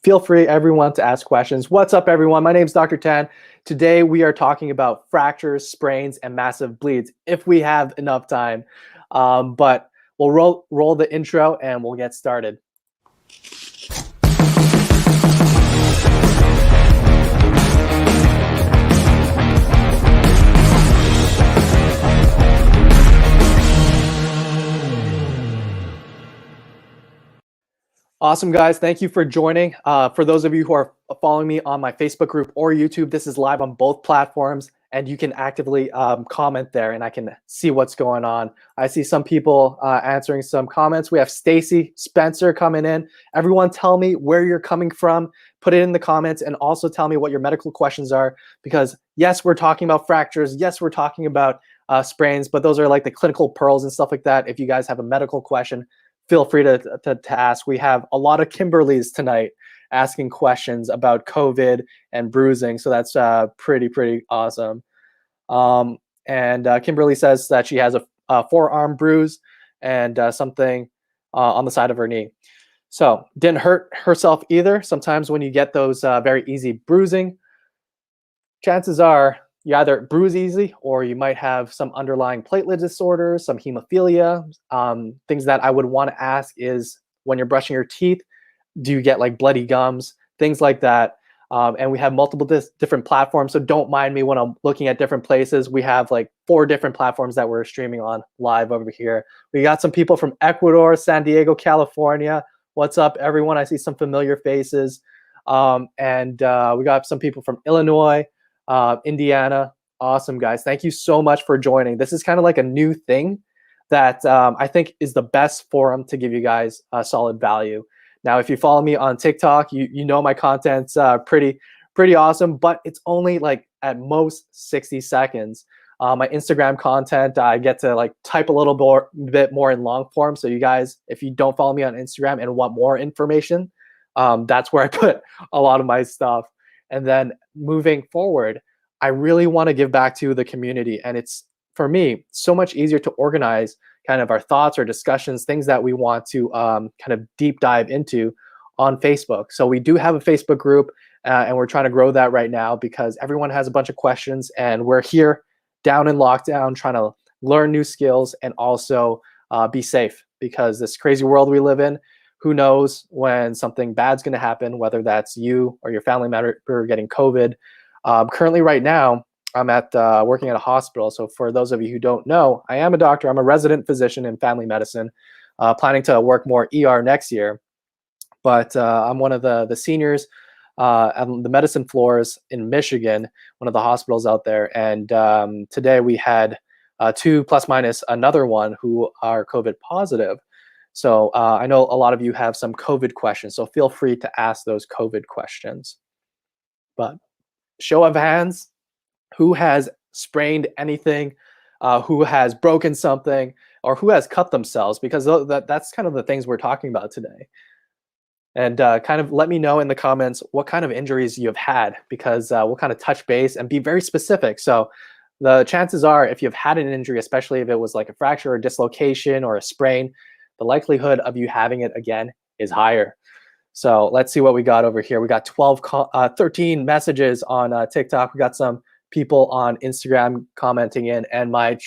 feel free, everyone, to ask questions. What's up, everyone? My name is Dr. Tan. Today, we are talking about fractures, sprains, and massive bleeds, if we have enough time. But we'll roll the intro, and we'll get started. Awesome, guys. Thank you for joining. For those of you who are following me on my Facebook group or YouTube, this is live on both platforms, and you can actively comment there, and I can see what's going on. I see some people answering some comments. We have Stacy, Spencer coming in. Everyone tell me where you're coming from. Put it in the comments, and also tell me what your medical questions are, because yes, we're talking about fractures. Yes, we're talking about sprains, but those are like the clinical pearls and stuff like that. If you guys have a medical question, feel free to ask. We have a lot of Kimberlys tonight asking questions about COVID and bruising, so that's pretty awesome. And Kimberly says that she has a forearm bruise and something on the side of her knee. So didn't hurt herself either. Sometimes when you get those very easy bruising, chances are you either bruise easy or you might have some underlying platelet disorders, some hemophilia. Things that I would want to ask is, when you're brushing your teeth, do you get like bloody gums? Things like that. And we have multiple different platforms, so don't mind me when I'm looking at different places. We have like 4 different platforms that we're streaming on live over here. We got some people from Ecuador, San Diego, California. What's up, everyone? I see some familiar faces. And we got some people from Illinois, Indiana. Awesome, guys. Thank you so much for joining. This is kind of like a new thing that I think is the best forum to give you guys solid value. Now, if you follow me on TikTok, you know my content's pretty awesome, but it's only like at most 60 seconds. My Instagram content, I get to like type a little bit more in long form. So you guys, if you don't follow me on Instagram and want more information, that's where I put a lot of my stuff. And then moving forward, I really want to give back to the community. And it's, for me, so much easier to organize kind of our thoughts or discussions, things that we want to kind of deep dive into on Facebook. So we do have a Facebook group, and we're trying to grow that right now because everyone has a bunch of questions, and we're here down in lockdown trying to learn new skills and also be safe, because this crazy world we live in, who knows when something bad's going to happen, whether that's you or your family member getting COVID. Currently right now, I'm at working at a hospital. So for those of you who don't know, I am a doctor. I'm a resident physician in family medicine, planning to work more ER next year. But I'm one of the seniors on the medicine floors in Michigan, one of the hospitals out there. And today we had 2 plus minus another one who are COVID positive. So I know a lot of you have some COVID questions, so feel free to ask those COVID questions. But show of hands, who has sprained anything, who has broken something, or who has cut themselves? Because that's kind of the things we're talking about today. And kind of let me know in the comments what kind of injuries you have had, because we'll kind of touch base and be very specific. So the chances are, if you've had an injury, especially if it was like a fracture or dislocation or a sprain, the likelihood of you having it again is higher. So let's see what we got over here. We got 13 messages on TikTok. We got some people on Instagram commenting in, and my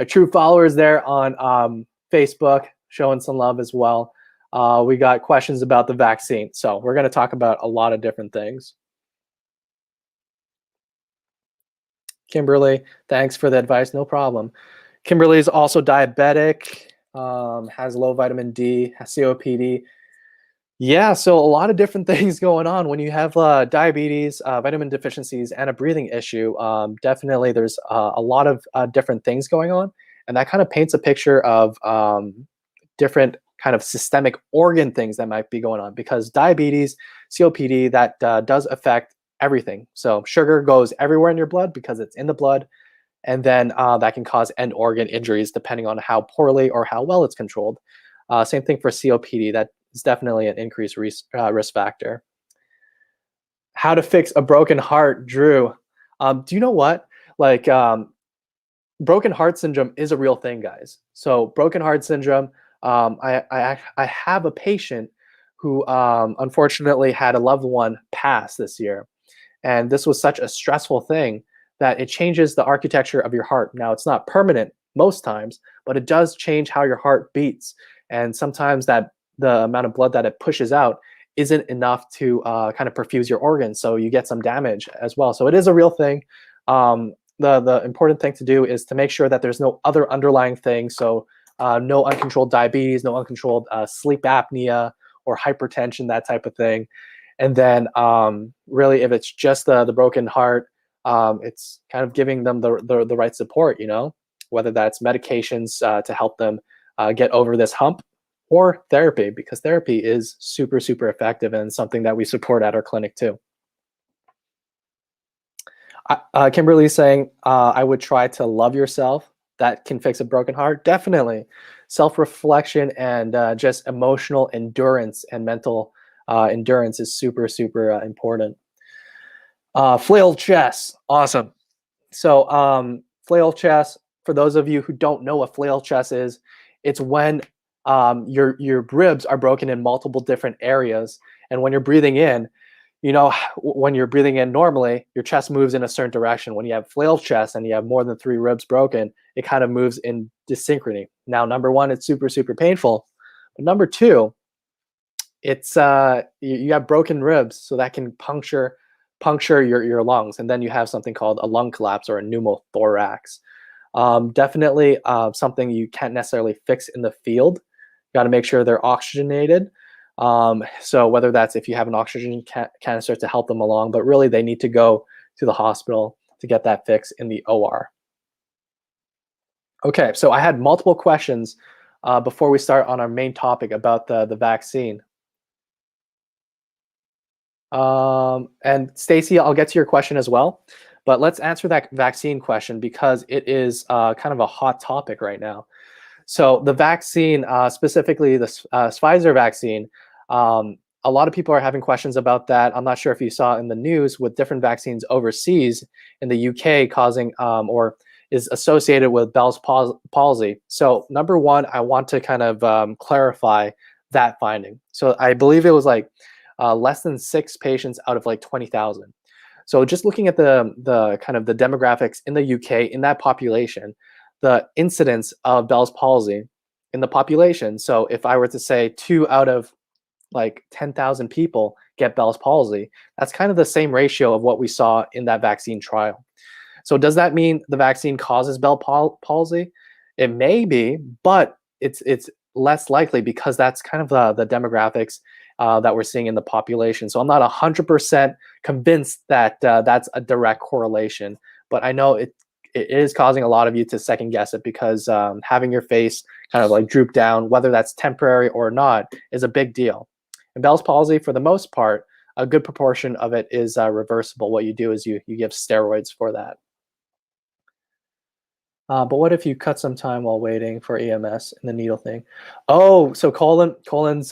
true followers there on Facebook showing some love as well. We got questions about the vaccine. So we're going to talk about a lot of different things. Kimberly, thanks for the advice. No problem. Kimberly is also diabetic, has low vitamin D, has COPD. Yeah, so a lot of different things going on when you have diabetes, vitamin deficiencies, and a breathing issue. Definitely there's a lot of different things going on, and that kind of paints a picture of different kind of systemic organ things that might be going on, because diabetes, COPD, that does affect everything. So sugar goes everywhere in your blood because it's in the blood, and then that can cause end organ injuries depending on how poorly or how well it's controlled. Same thing for COPD. That is definitely an increased risk factor. How to fix a broken heart, Drew. Do you know what? Like, broken heart syndrome is a real thing, guys. So broken heart syndrome, I have a patient who unfortunately had a loved one pass this year. And this was such a stressful thing that it changes the architecture of your heart. Now, it's not permanent most times, but it does change how your heart beats. And sometimes that the amount of blood that it pushes out isn't enough to kind of perfuse your organs. So you get some damage as well. So it is a real thing. The important thing to do is to make sure that there's no other underlying things. So no uncontrolled diabetes, no uncontrolled sleep apnea or hypertension, that type of thing. And then really, if it's just the broken heart, it's kind of giving them the right support, you know, whether that's medications to help them get over this hump, or therapy, because therapy is super, super effective and something that we support at our clinic too. Kimberly's saying, I would try to love yourself. That can fix a broken heart. Definitely. Self-reflection and just emotional endurance and mental endurance is super, super important. Flail chest. Awesome. So flail chest, for those of you who don't know what flail chest is, it's when your ribs are broken in multiple different areas. And when you're breathing in, you know, when you're breathing in normally, your chest moves in a certain direction. When you have flail chest and you have more than 3 ribs broken, it kind of moves in dysynchrony. Now, number one, it's super, super painful. But number two, it's you have broken ribs, so that can puncture your lungs. And then you have something called a lung collapse or a pneumothorax. Definitely something you can't necessarily fix in the field. You got to make sure they're oxygenated. So whether that's if you have an oxygen canister to help them along, but really they need to go to the hospital to get that fix in the OR. Okay, so I had multiple questions before we start on our main topic about the vaccine. And Stacy, I'll get to your question as well, but let's answer that vaccine question because it is kind of a hot topic right now. So the vaccine, specifically the Spiser vaccine, a lot of people are having questions about that. I'm not sure if you saw in the news with different vaccines overseas in the UK causing or is associated with Bell's palsy. So number one, I want to kind of clarify that finding. So I believe it was like less than 6 patients out of like 20,000. So just looking at the kind of the demographics in the UK in that population, the incidence of Bell's palsy in the population. So if I were to say 2 out of like 10,000 people get Bell's palsy, that's kind of the same ratio of what we saw in that vaccine trial. So does that mean the vaccine causes Bell's palsy? It may be, but it's less likely because that's kind of the demographics that we're seeing in the population. So I'm not 100% convinced that that's a direct correlation, but I know it is causing a lot of you to second guess it because having your face kind of like droop down, whether that's temporary or not, is a big deal. And Bell's palsy, for the most part, a good proportion of it is reversible. What you do is you give steroids for that. But what if you cut some time while waiting for EMS and the needle thing? Oh, so Colin's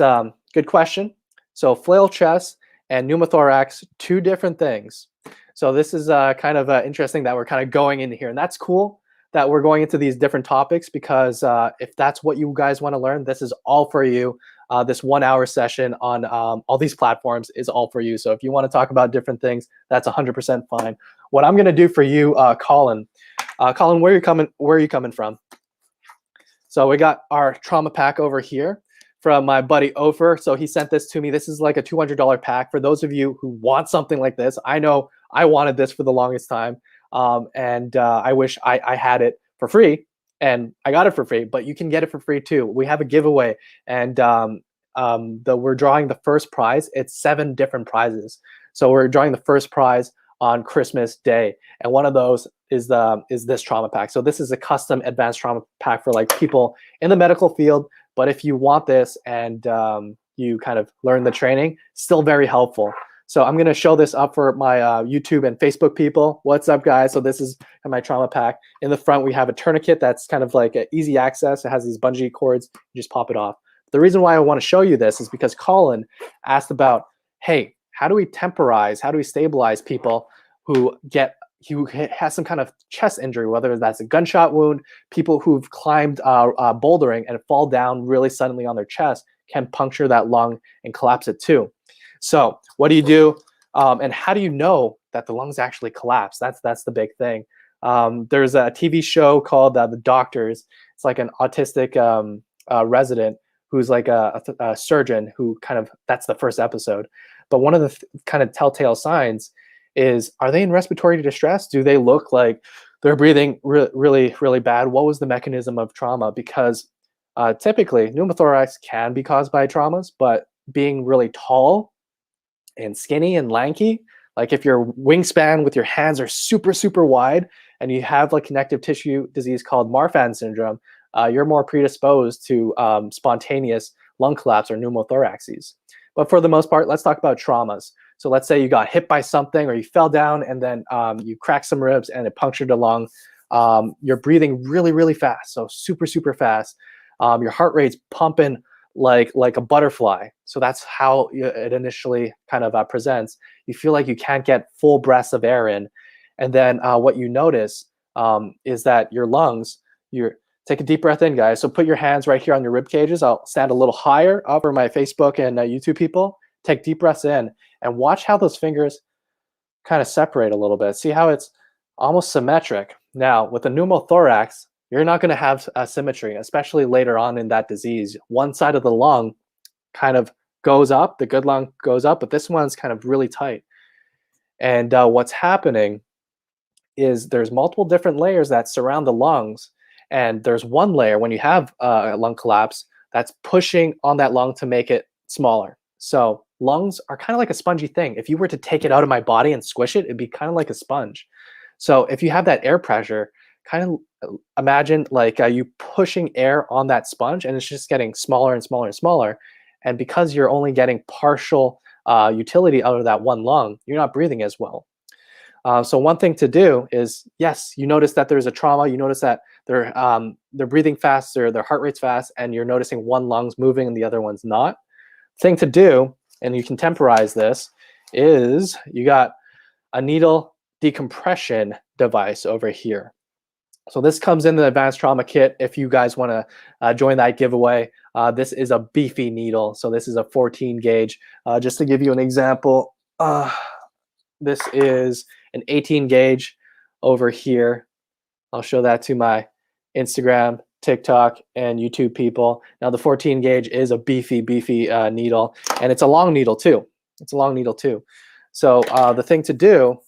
good question. So flail chest and pneumothorax, 2 different things. So this is kind of interesting that we're kind of going in here, and that's cool that we're going into these different topics because if that's what you guys want to learn, this is all for you. This 1-hour session on all these platforms is all for you. So if you want to talk about different things, that's 100% fine. What I'm going to do for you, Colin, where are you coming from? So we got our trauma pack over here from my buddy Ofer. So he sent this to me. This is like a $200 pack. For those of you who want something like this, I know I wanted this for the longest time. And I wish I had it for free, and I got it for free, but you can get it for free too. We have a giveaway, and we're drawing the first prize. It's 7 different prizes. So we're drawing the first prize on Christmas Day, and one of those is this trauma pack. So this is a custom advanced trauma pack for like people in the medical field. But if you want this and you kind of learn the training, still very helpful. So I'm going to show this up for my YouTube and Facebook people. What's up, guys? So this is my trauma pack. In the front, we have a tourniquet that's kind of like easy access. It has these bungee cords. You just pop it off. The reason why I want to show you this is because Colin asked about, hey, how do we temporize? How do we stabilize people who has some kind of chest injury, whether that's a gunshot wound, people who've climbed bouldering and fall down really suddenly on their chest can puncture that lung and collapse it too. So what do you do? And how do you know that the lungs actually collapse? That's the big thing. There's a TV show called The Doctors. It's like an autistic resident who's like a surgeon who that's the first episode. But one of the kind of telltale signs is, are they in respiratory distress? Do they look like they're breathing really, really bad? What was the mechanism of trauma? Because typically pneumothorax can be caused by traumas, but being really tall and skinny and lanky, like if your wingspan with your hands are super, super wide and you have like connective tissue disease called Marfan syndrome, you're more predisposed to spontaneous lung collapse or pneumothoraxes. But for the most part, let's talk about traumas. So let's say you got hit by something or you fell down and then you cracked some ribs and it punctured a lung. You're breathing really, really fast, so super, super fast. Your heart rate's pumping like a butterfly. So that's how it initially kind of presents. You feel like you can't get full breaths of air in. And then what you notice is that your lungs, take a deep breath in, guys. So put your hands right here on your rib cages. I'll stand a little higher up for my Facebook and YouTube people. Take deep breaths in and watch how those fingers kind of separate a little bit. See how it's almost symmetric. Now, with a pneumothorax, you're not going to have symmetry, especially later on in that disease. One side of the lung kind of goes up, the good lung goes up, but this one's kind of really tight. And what's happening is there's multiple different layers that surround the lungs. And there's one layer when you have a lung collapse that's pushing on that lung to make it smaller. So lungs are kind of like a spongy thing. If you were to take it out of my body and squish it, it'd be kind of like a sponge. So if you have that air pressure, kind of imagine like you pushing air on that sponge and it's just getting smaller and smaller and smaller. And because you're only getting partial utility out of that one lung, you're not breathing as well. So one thing to do is, yes, you notice that there's a trauma. You notice that they're breathing faster, their heart rate's fast, and you're noticing one lung's moving and the other one's not. Thing to do, and you can temporize this, is you got a needle decompression device over here. So this comes in the advanced trauma kit. If you guys want to join that giveaway, this is a beefy needle. So this is a 14 gauge. Just to give you an example, this is an 18 gauge over here. I'll show that to my Instagram, TikTok, and YouTube people. Now the 14 gauge is a beefy needle, and it's a long needle too. It's a long needle too. So the thing to do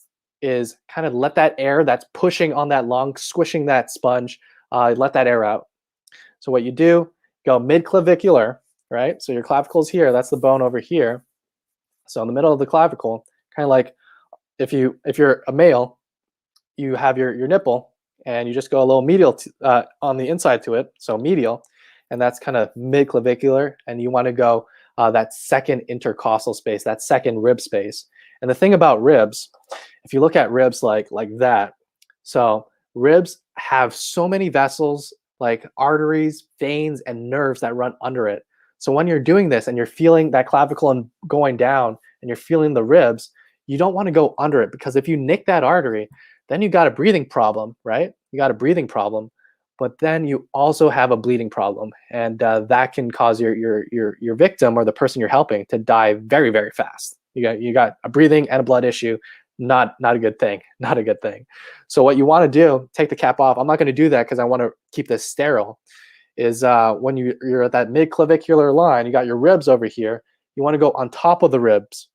is kind of let that air that's pushing on that lung, squishing that sponge, let that air out. So what you do, go mid-clavicular, right? So your clavicle's here, that's the bone over here. So in the middle of the clavicle, kind of like if you're a male, you have your nipple, and you just go a little medial on the inside to it, so medial, and that's kind of mid-clavicular, and you want to go that second intercostal space, that second rib space. And the thing about ribs, if you look at ribs like that, so ribs have so many vessels, like arteries, veins, and nerves that run under it. So when you're doing this and you're feeling that clavicle and going down and you're feeling the ribs, you don't want to go under it, because if you nick that artery, then you got a breathing problem, right? You got a breathing problem, but then you also have a bleeding problem, and that can cause your victim or the person you're helping to die very, very fast. You got a breathing and a blood issue. Not a good thing. Not a good thing. So what you want to do, take the cap off. I'm not going to do that because I want to keep this sterile. Is when you're at that mid-clavicular line, you got your ribs over here. You want to go on top of the ribs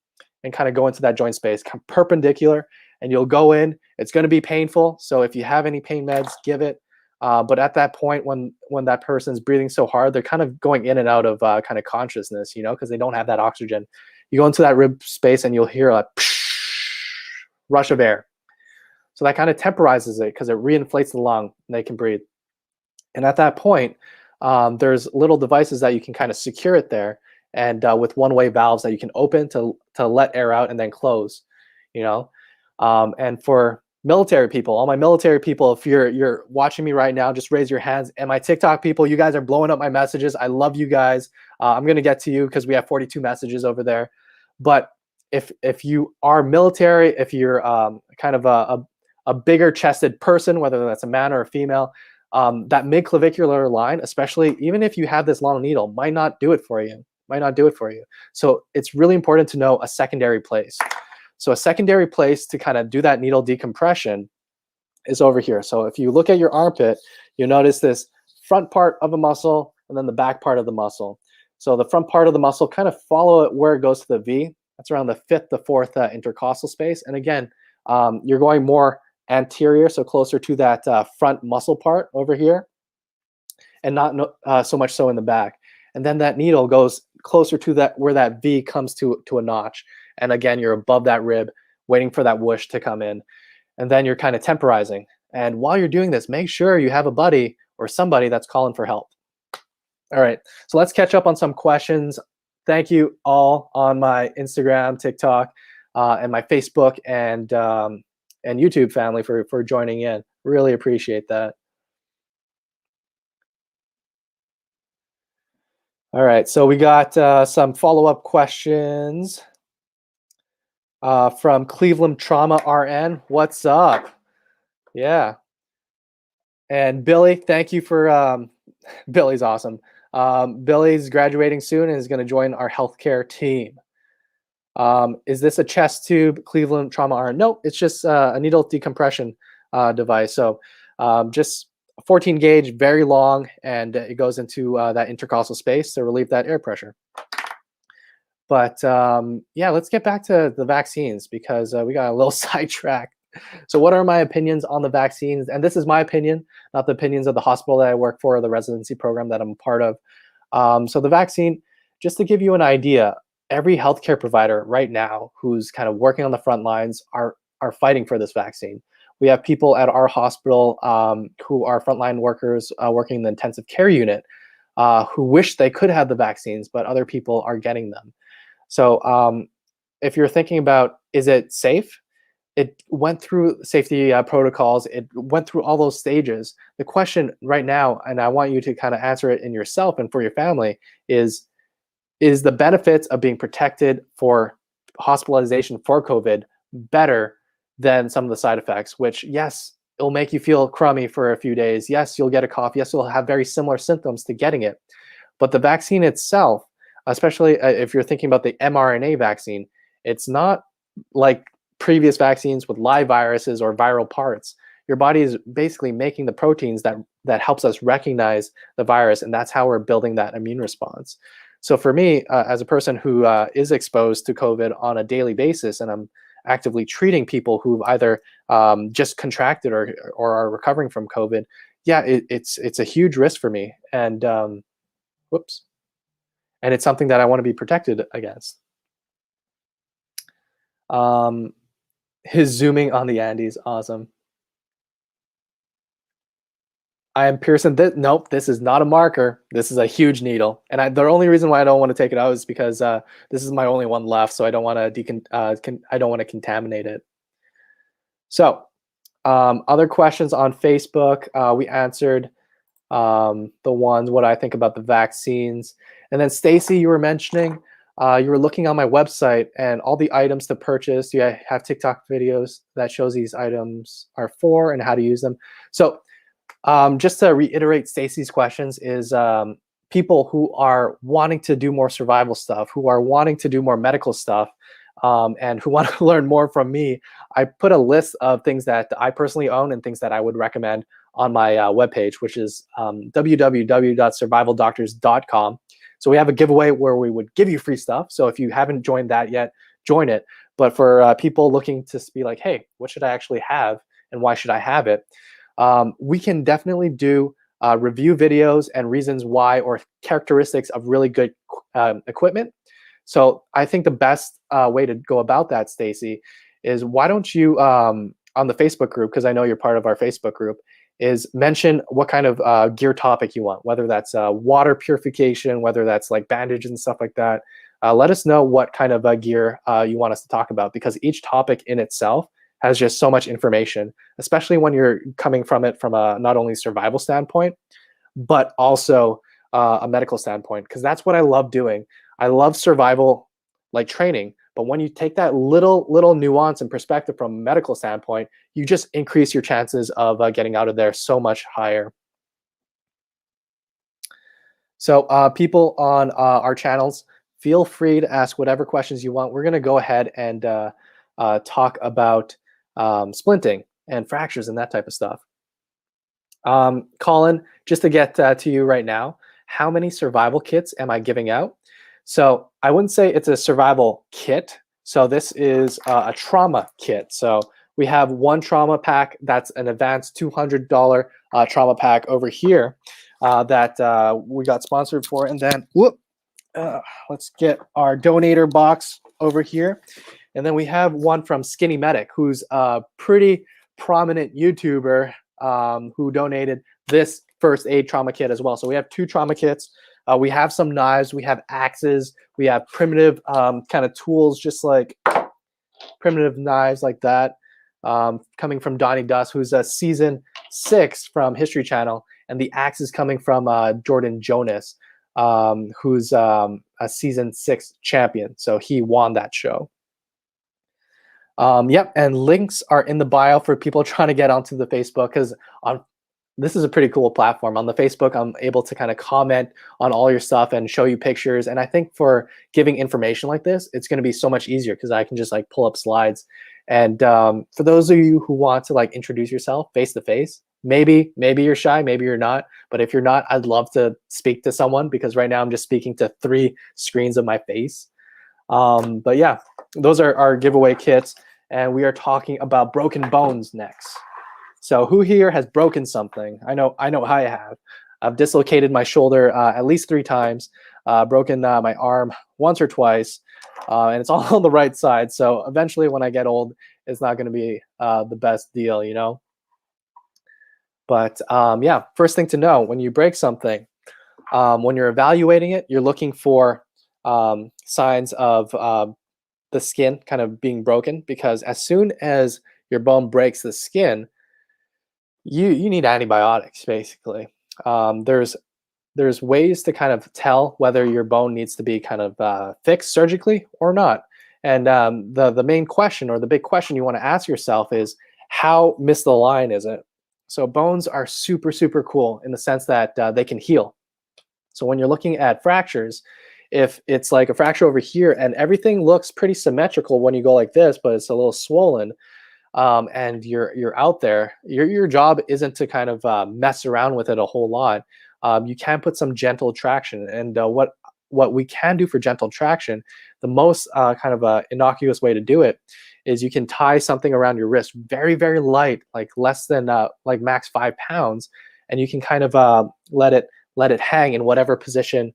and kind of go into that joint space, come perpendicular, and you'll go in. It's going to be painful. So if you have any pain meds, give it. But at that point, when that person's breathing so hard, they're kind of going in and out of kind of consciousness, because they don't have that oxygen. You go into that rib space and you'll hear a rush of air. So that kind of temporizes it because it reinflates the lung and they can breathe. And at that point, there's little devices that you can kind of secure it there, and with one-way valves that you can open to let air out and then close, and for military people, all my military people, if you're watching me right now, just raise your hands. And my TikTok people, you guys are blowing up my messages. I love you guys. I'm going to get to you because we have 42 messages over there. But if you are military, if you're kind of a bigger chested person, whether that's a man or a female, that mid-clavicular line, especially even if you have this long needle, might not do it for you. might not do it for you. So it's really important to know a secondary place. So a secondary place to kind of do that needle decompression is over here. So if you look at your armpit, you'll notice this front part of a muscle and then the back part of the muscle. So the front part of the muscle, kind of follow it where it goes to the V. That's around the fifth, the fourth intercostal space. And again, you're going more anterior, so closer to that front muscle part over here, and not so much so in the back. And then that needle goes closer to that where that V comes to a notch. And again, you're above that rib, waiting for that whoosh to come in. And then you're kind of temporizing. And while you're doing this, make sure you have a buddy or somebody that's calling for help. All right, so let's catch up on some questions. Thank you all on my Instagram, TikTok, and my Facebook and YouTube family for joining in. Really appreciate that. All right, so we got some follow-up questions from Cleveland Trauma RN. What's up? Yeah. And Billy, thank you for, Billy's awesome. Billy's graduating soon and is going to join our healthcare team. Is this a chest tube, Cleveland Trauma RN? No, it's just a needle decompression device. So just 14 gauge, very long, and it goes into that intercostal space to relieve that air pressure. But yeah, let's get back to the vaccines because we got a little sidetracked. So what are my opinions on the vaccines? And this is my opinion, not the opinions of the hospital that I work for or the residency program that I'm a part of. So the vaccine, just to give you an idea, every healthcare provider right now who's kind of working on the front lines are fighting for this vaccine. We have people at our hospital who are frontline workers working in the intensive care unit who wish they could have the vaccines, but other people are getting them. So if you're thinking about, is it safe? It went through safety protocols. It went through all those stages. The question right now, and I want you to kind of answer it in yourself and for your family, is the benefits of being protected for hospitalization for COVID better than some of the side effects, which, yes, it'll make you feel crummy for a few days. Yes, you'll get a cough. Yes, you'll have very similar symptoms to getting it. But the vaccine itself, especially if you're thinking about the mRNA vaccine, it's not like previous vaccines with live viruses or viral parts. Your body is basically making the proteins that helps us recognize the virus, and that's how we're building that immune response. So for me, as a person who is exposed to COVID on a daily basis, and I'm actively treating people who've either just contracted or are recovering from COVID, yeah, it's a huge risk for me, and whoops, and it's something that I want to be protected against. His zooming on the Andes, awesome. I am Pearson. Nope, this is not a marker. This is a huge needle, and the only reason why I don't want to take it out is because this is my only one left, so I don't want to I don't want to contaminate it. So, other questions on Facebook, we answered the ones what I think about the vaccines, and then Stacy, you were mentioning you were looking on my website and all the items to purchase. You have TikTok videos that shows these items are for and how to use them. So. Just to reiterate Stacy's questions is people who are wanting to do more survival stuff, who are wanting to do more medical stuff, and who want to learn more from me. I put a list of things that I personally own and things that I would recommend on my webpage, which is www.survivaldoctors.com. So we have a giveaway where we would give you free stuff. So if you haven't joined that yet, join it. But for people looking to be like, hey, what should I actually have and why should I have it? We can definitely do review videos and reasons why or characteristics of really good equipment. So I think the best way to go about that, Stacy, is why don't you, on the Facebook group, because I know you're part of our Facebook group, is mention what kind of gear topic you want, whether that's water purification, whether that's like bandages and stuff like that. Let us know what kind of gear you want us to talk about, because each topic in itself has just so much information, especially when you're coming from it from a not only survival standpoint, but also a medical standpoint, because that's what I love doing. I love survival like training, but when you take that little nuance and perspective from a medical standpoint, you just increase your chances of getting out of there so much higher. So people on our channels, feel free to ask whatever questions you want. We're going to go ahead and talk about splinting and fractures and that type of stuff. Colin, just to get to you right now, how many survival kits am I giving out? So I wouldn't say it's a survival kit. So this is a trauma kit. So we have one trauma pack that's an advanced $200 trauma pack over here that we got sponsored for. And then let's get our donator box over here. And then we have one from Skinny Medic, who's a pretty prominent YouTuber who donated this first aid trauma kit as well. So we have two trauma kits. We have some knives, we have axes, we have primitive kind of tools, just like primitive knives like that, coming from Donnie Dust, who's a season 6 from History Channel, and the axe is coming from Jordan Jonas, who's a season 6 champion. So he won that show. Yep, and links are in the bio for people trying to get onto the Facebook, because this is a pretty cool platform. On the Facebook, I'm able to kind of comment on all your stuff and show you pictures. And I think for giving information like this, it's going to be so much easier because I can just like pull up slides. And for those of you who want to like introduce yourself face to face, maybe you're shy, maybe you're not. But if you're not, I'd love to speak to someone, because right now I'm just speaking to 3 screens of my face. But yeah, those are our giveaway kits. And we are talking about broken bones next. So who here has broken something? I know I have. I've dislocated my shoulder at least 3 times, broken my arm once or twice, and it's all on the right side. So eventually when I get old, it's not going to be the best deal, you know? But yeah, first thing to know, when you break something, when you're evaluating it, you're looking for signs of the skin kind of being broken, because as soon as your bone breaks the skin, you need antibiotics, basically. There's ways to kind of tell whether your bone needs to be kind of fixed surgically or not. And the main question, or the big question you want to ask yourself, is how misaligned is it? So bones are super, super cool in the sense that they can heal. So when you're looking at fractures, if it's like a fracture over here and everything looks pretty symmetrical when you go like this, but it's a little swollen, and you're out there, your job isn't to kind of mess around with it a whole lot. You can put some gentle traction, and what we can do for gentle traction, the most kind of innocuous way to do it is you can tie something around your wrist, very, very light, like less than like max 5 pounds, and you can kind of let it hang in whatever position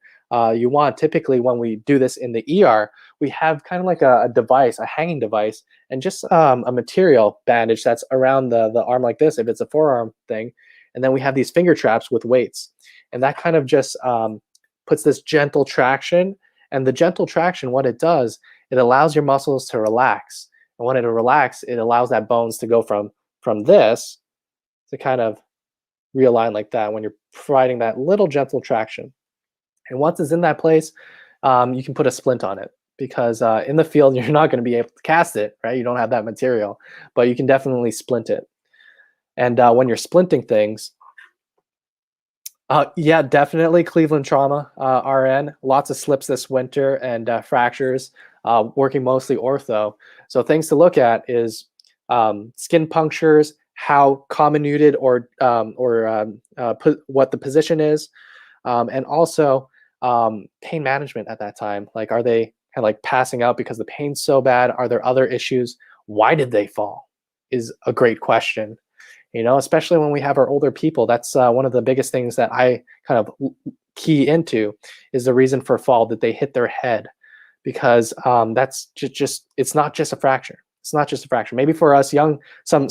you want. Typically, when we do this in the ER, we have kind of like a device, a hanging device, and just a material bandage that's around the arm like this, if it's a forearm thing. And then we have these finger traps with weights. And that kind of just puts this gentle traction. And the gentle traction, what it does, it allows your muscles to relax. And when it relaxes, it allows that bones to go from this to kind of realign like that when you're providing that little gentle traction. And once it's in that place, you can put a splint on it, because in the field, you're not going to be able to cast it, right? You don't have that material, but you can definitely splint it. And when you're splinting things, yeah, definitely Cleveland Trauma, RN, lots of slips this winter and fractures, working mostly ortho. So things to look at is skin punctures, how comminuted or what the position is, and also pain management at that time. Like, are they kind of like passing out because the pain's so bad? Are there other issues? Why did they fall? Is a great question. You know, especially when we have our older people, that's one of the biggest things that I kind of key into, is the reason for fall, that they hit their head, because that's just it's not just a fracture. It's not just a fracture. Maybe for us young, some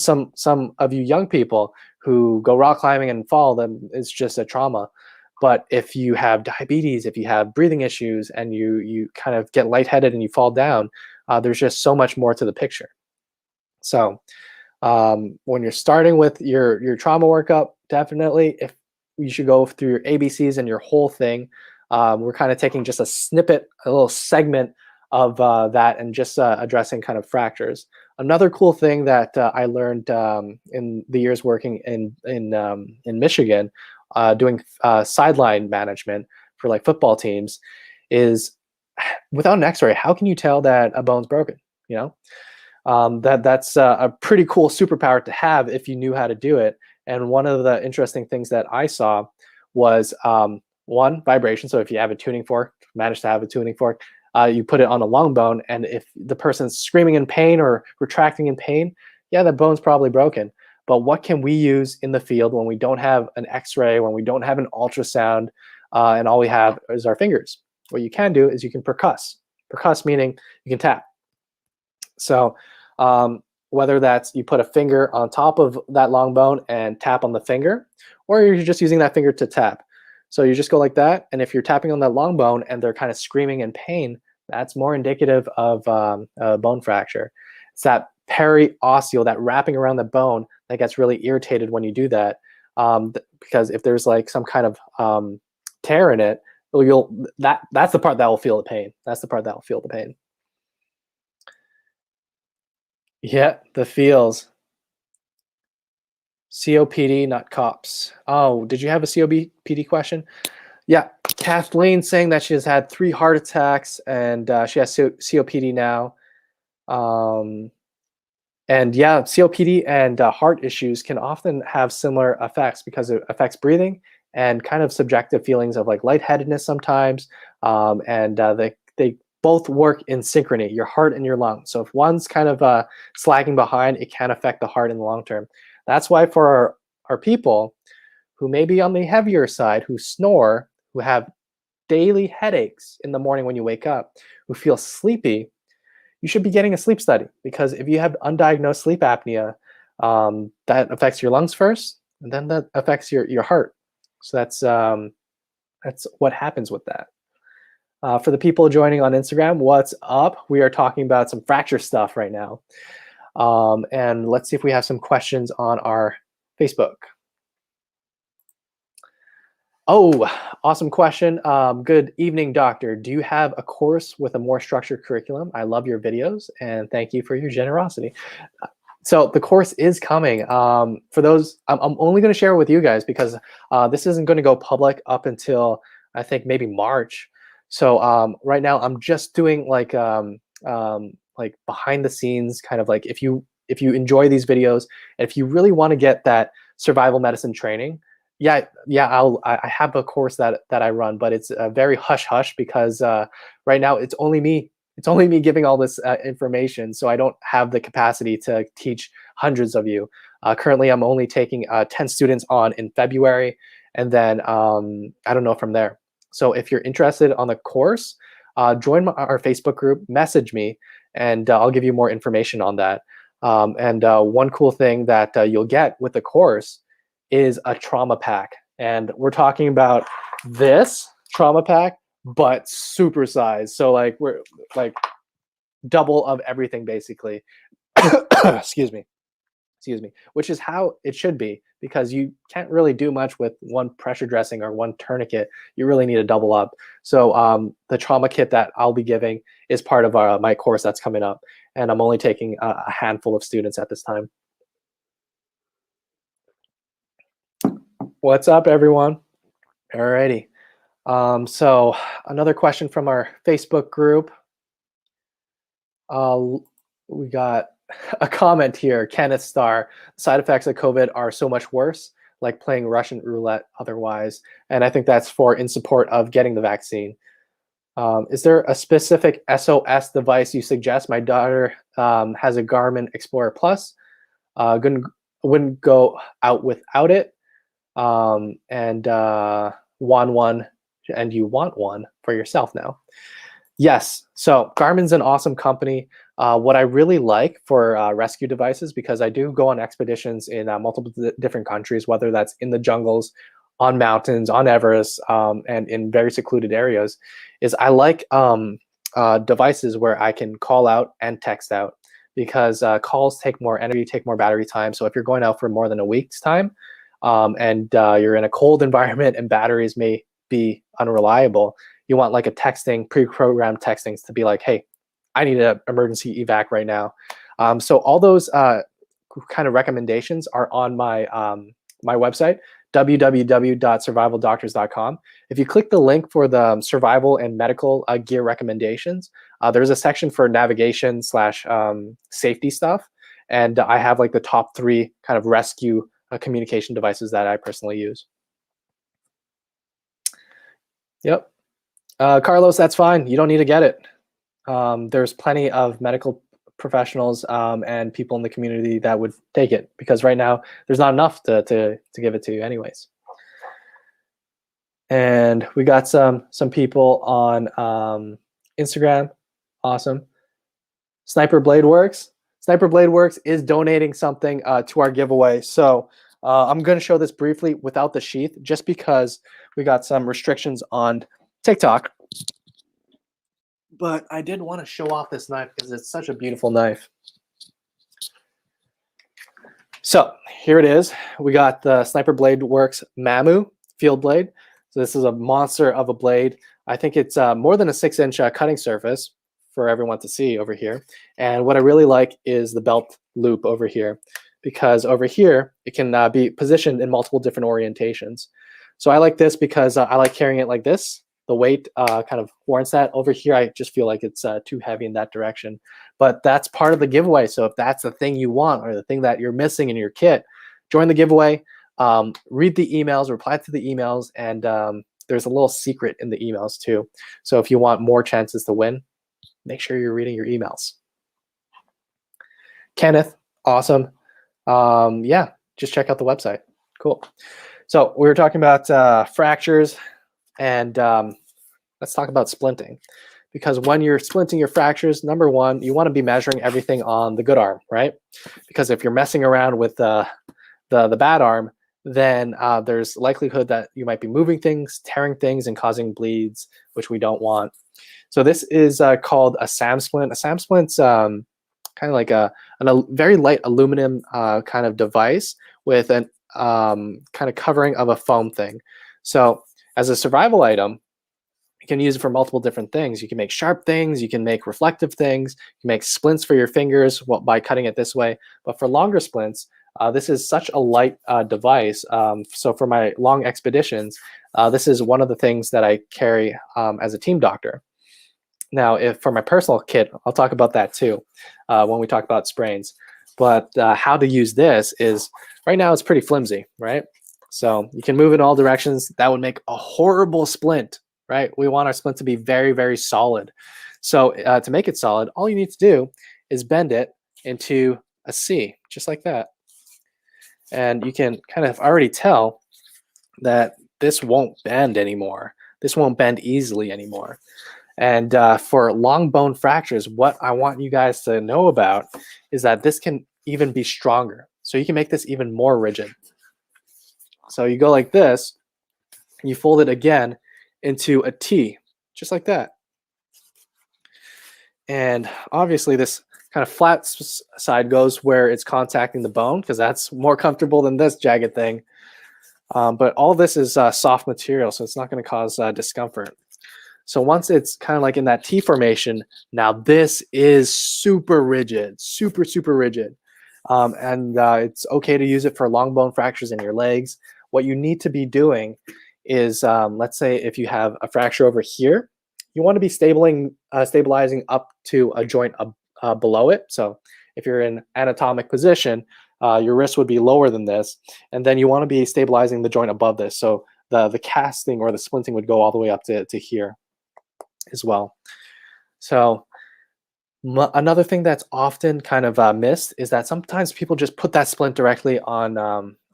of you young people who go rock climbing and fall, then it's just a trauma. But if you have diabetes, if you have breathing issues, and you kind of get lightheaded and you fall down, there's just so much more to the picture. So when you're starting with your trauma workup, definitely if you should go through your ABCs and your whole thing. We're kind of taking just a snippet, a little segment of that, and just addressing kind of fractures. Another cool thing that I learned in the years working in Michigan, doing sideline management for like football teams, is without an X-ray, how can you tell that a bone's broken? You know, that's a pretty cool superpower to have if you knew how to do it. And one of the interesting things that I saw was one, vibration. So if you have a tuning fork, manage to have a tuning fork, you put it on a long bone, and if the person's screaming in pain or retracting in pain, yeah, that bone's probably broken. But what can we use in the field when we don't have an X-ray, when we don't have an ultrasound, and all we have is our fingers? What you can do is you can percuss. Percuss meaning you can tap. So whether that's you put a finger on top of that long bone and tap on the finger, or you're just using that finger to tap. So you just go like that, and if you're tapping on that long bone and they're kind of screaming in pain, that's more indicative of a bone fracture. It's that periosteal, that wrapping around the bone, that gets really irritated when you do that, because if there's like some kind of tear in it, that's the part that will feel the pain. That's the part that will feel the pain. Yeah, the feels. COPD, not COPS. Oh, did you have a COPD question? Yeah, Kathleen saying that she has had 3 heart attacks and she has COPD now. And yeah, COPD and heart issues can often have similar effects because it affects breathing and kind of subjective feelings of like lightheadedness sometimes. And they both work in synchrony, your heart and your lungs. So if one's kind of slagging behind, it can affect the heart in the long term. That's why for our people who may be on the heavier side, who snore, who have daily headaches in the morning when you wake up, who feel sleepy, you should be getting a sleep study, because if you have undiagnosed sleep apnea, that affects your lungs first, and then that affects your heart. So that's what happens with that. For the people joining on Instagram, what's up? We are talking about some fracture stuff right now. And let's see if we have some questions on our Facebook. Oh, awesome question. Good evening, doctor. Do you have a course with a more structured curriculum? I love your videos, and thank you for your generosity. So the course is coming. For those, I'm only going to share it with you guys because this isn't going to go public up until I think maybe March. So right now I'm just doing like behind the scenes kind of like if you enjoy these videos, and if you really want to get that survival medicine training, yeah, I have a course that I run, but it's very hush hush because right now it's only me giving all this information, so I don't have the capacity to teach hundreds of you. Currently, I'm only taking 10 students on in February, and then I don't know from there. So if you're interested on the course, join our Facebook group, message me, and I'll give you more information on that. And one cool thing that you'll get with the course is a trauma pack. And we're talking about this trauma pack, but supersized. So like we're like double of everything basically. Excuse me, which is how it should be, because you can't really do much with one pressure dressing or one tourniquet. You really need to double up. So the trauma kit that I'll be giving is part of my course that's coming up, and I'm only taking a handful of students at this time. What's up, everyone? Alrighty. So another question from our Facebook group. We got a comment here, Kenneth Starr. Side effects of COVID are so much worse, like playing Russian roulette otherwise. And I think that's in support of getting the vaccine. Is there a specific SOS device you suggest? My daughter has a Garmin Explorer Plus. Wouldn't go out without it. And one, and you want one for yourself now. Yes, so Garmin's an awesome company. What I really like for rescue devices, because I do go on expeditions in multiple different countries, whether that's in the jungles, on mountains, on Everest, and in very secluded areas, is I like devices where I can call out and text out, because calls take more energy, take more battery time. So if you're going out for more than a week's time, and you're in a cold environment and batteries may be unreliable, you want like a texting, pre-programmed textings to be like, hey, I need an emergency evac right now. So all those kind of recommendations are on my my website, www.survivaldoctors.com. If you click the link for the survival and medical gear recommendations, there's a section for navigation slash safety stuff. And I have like the top 3 kind of rescue communication devices that I personally use. Yep. Carlos, that's fine. You don't need to get it. There's plenty of medical professionals and people in the community that would take it, because right now there's not enough to give it to you anyways. And we got some people on Instagram. Awesome. Sniper Blade Works. Sniper Blade Works is donating something to our giveaway. So I'm going to show this briefly without the sheath, just because we got some restrictions on TikTok. But I did want to show off this knife because it's such a beautiful knife. So here it is. We got the Sniper Blade Works Mamu field blade. So this is a monster of a blade. I think it's more than a 6-inch cutting surface for everyone to see over here. And what I really like is the belt loop over here, because over here it can be positioned in multiple different orientations. So I like this because I like carrying it like this. The weight kind of warrants that. Over here, I just feel like it's too heavy in that direction. But that's part of the giveaway. So if that's the thing you want, or the thing that you're missing in your kit, join the giveaway. Read the emails, reply to the emails, and there's a little secret in the emails too. So if you want more chances to win, make sure you're reading your emails. Kenneth, awesome. Yeah, just check out the website. Cool. So we were talking about fractures, and let's talk about splinting. Because when you're splinting your fractures, number one, you want to be measuring everything on the good arm, right? Because if you're messing around with the bad arm, then there's likelihood that you might be moving things, tearing things, and causing bleeds, which we don't want. So this is called a SAM splint. A SAM splint's kind of like a very light aluminum kind of device with an kind of covering of a foam thing. So as a survival item, you can use it for multiple different things. You can make sharp things, you can make reflective things, you can make splints for your fingers by cutting it this way. But for longer splints, this is such a light device. So for my long expeditions, this is one of the things that I carry as a team doctor. Now, if for my personal kit, I'll talk about that too when we talk about sprains. But how to use this is, right now it's pretty flimsy, right? So you can move in all directions. That would make a horrible splint, right? We want our splint to be very, very solid. So to make it solid, all you need to do is bend it into a C, just like that. And you can kind of already tell that this won't bend anymore. This won't bend easily anymore. And for long bone fractures, what I want you guys to know about is that this can even be stronger. So you can make this even more rigid. So you go like this, and you fold it again into a T, just like that. And obviously this kind of flat side goes where it's contacting the bone, because that's more comfortable than this jagged thing. But all this is soft material, so it's not going to cause discomfort. So once it's kind of like in that T formation, now this is super rigid, super, super rigid. And it's okay to use it for long bone fractures in your legs. What you need to be doing is, let's say if you have a fracture over here, you want to be stabilizing up to a joint below it. So if you're in anatomic position, your wrist would be lower than this, and then you want to be stabilizing the joint above this. So the casting or the splinting would go all the way up to here as well. So another thing that's often kind of missed is that sometimes people just put that splint directly on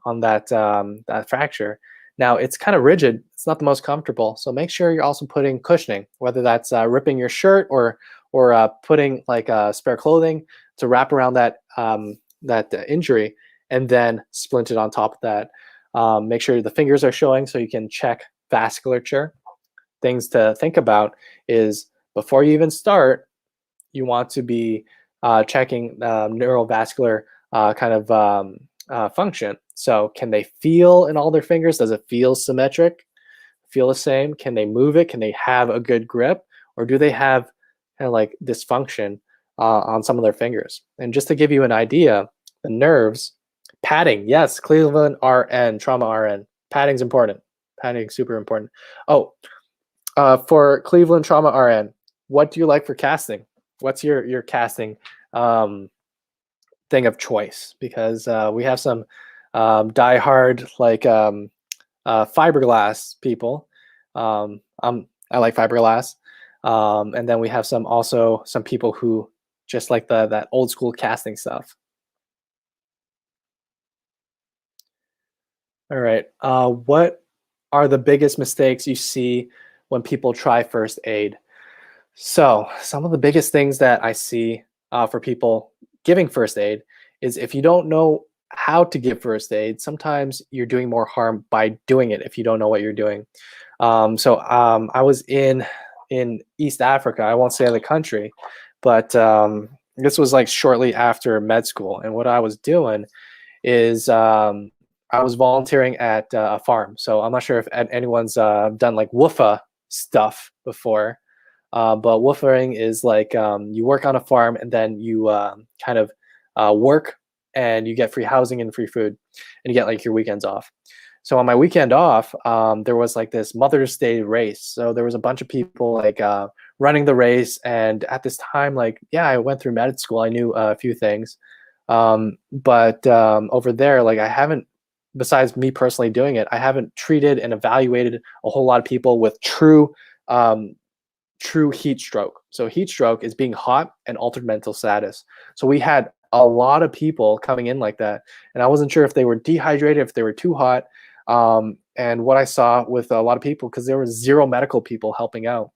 that fracture. Now it's kind of rigid. It's not the most comfortable. So make sure you're also putting cushioning, whether that's ripping your shirt or putting like spare clothing to wrap around that injury, and then splint it on top of that. Make sure the fingers are showing so you can check vasculature. Things to think about is before you even start, you want to be checking neurovascular kind of function. So can they feel in all their fingers? Does it feel symmetric? Feel the same? Can they move it? Can they have a good grip? Or do they have kind of like dysfunction on some of their fingers? And just to give you an idea, the nerves, padding, yes, Cleveland RN, trauma RN. Padding's important. Padding's super important. Oh, for Cleveland Trauma RN, what do you like for casting? What's your casting thing of choice? Because we have some diehard like fiberglass people. I like fiberglass, and then we have some people who just like that old school casting stuff. All right. What are the biggest mistakes you see when people try first aid? So some of the biggest things that I see for people giving first aid is if you don't know how to give first aid, sometimes you're doing more harm by doing it if you don't know what you're doing. I was in East Africa. I won't say the country, but this was like shortly after med school. And what I was doing is I was volunteering at a farm. So I'm not sure if anyone's done like WUFA stuff before. But woofering is like you work on a farm and then you kind of work and you get free housing and free food and you get like your weekends off. So on my weekend off, there was like this Mother's Day race. So there was a bunch of people like running the race. And at this time, like, yeah, I went through med school. I knew a few things. But over there, like I haven't, besides me personally doing it, I haven't treated and evaluated a whole lot of people with true heat stroke. So heat stroke is being hot and altered mental status. So we had a lot of people coming in like that, and I wasn't sure if they were dehydrated, if they were too hot. And what I saw with a lot of people, because there were zero medical people helping out,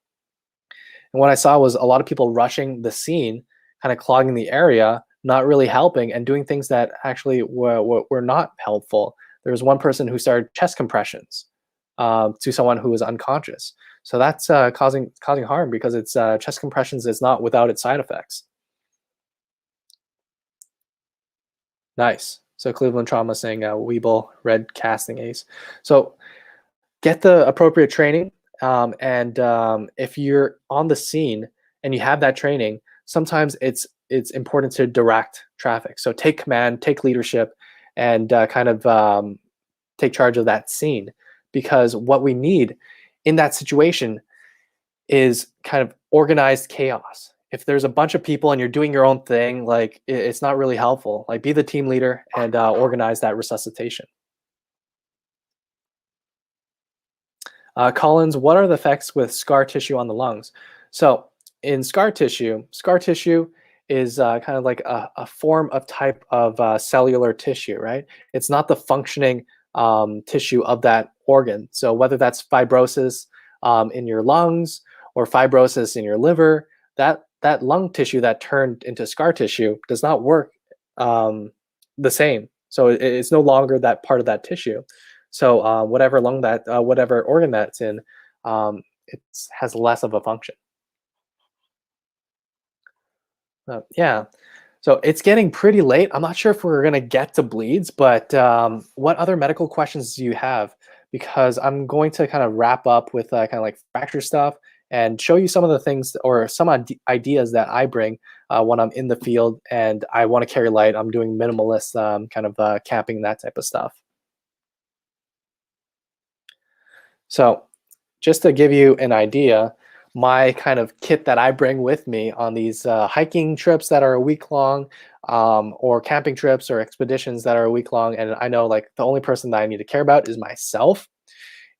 and what I saw was a lot of people rushing the scene, kind of clogging the area, not really helping, and doing things that actually were not helpful. There was one person who started chest compressions to someone who was unconscious. So that's causing harm because it's chest compressions is not without its side effects. Nice. So Cleveland Trauma saying Weeble, red casting ace. So get the appropriate training. And if you're on the scene and you have that training, sometimes it's important to direct traffic. So take command, take leadership, and kind of take charge of that scene. Because what we need in that situation is kind of organized chaos. If there's a bunch of people and you're doing your own thing, like it's not really helpful. Like be the team leader and organize that resuscitation. Collins, what are the effects with scar tissue on the lungs? So in scar tissue is kind of like a form of type of cellular tissue, right? It's not the functioning tissue of that organ. So whether that's fibrosis in your lungs or fibrosis in your liver, that lung tissue that turned into scar tissue does not work the same. So it's no longer that part of that tissue. So whatever organ that's in, it has less of a function. Yeah. So it's getting pretty late. I'm not sure if we're going to get to bleeds, but what other medical questions do you have? Because I'm going to kind of wrap up with kind of like fracture stuff and show you some of the things or some ideas that I bring when I'm in the field and I want to carry light. I'm doing minimalist kind of camping, that type of stuff. So just to give you an idea, my kind of kit that I bring with me on these hiking trips that are a week long or camping trips or expeditions that are a week long. And I know like the only person that I need to care about is myself.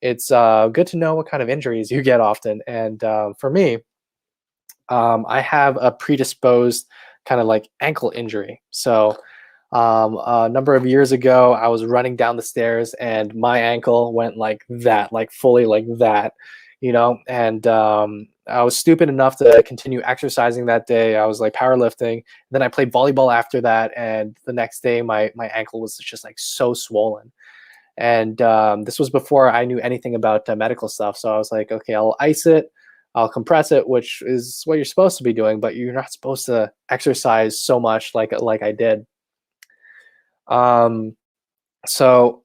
It's good to know what kind of injuries you get often. And for me, I have a predisposed kind of like ankle injury. So a number of years ago, I was running down the stairs and my ankle went like that, like fully like that, and I was stupid enough to continue exercising that day. I was like powerlifting. Then I played volleyball after that. And the next day, my ankle was just like so swollen. And this was before I knew anything about medical stuff. So I was like, okay, I'll ice it. I'll compress it, which is what you're supposed to be doing, but you're not supposed to exercise so much like I did. So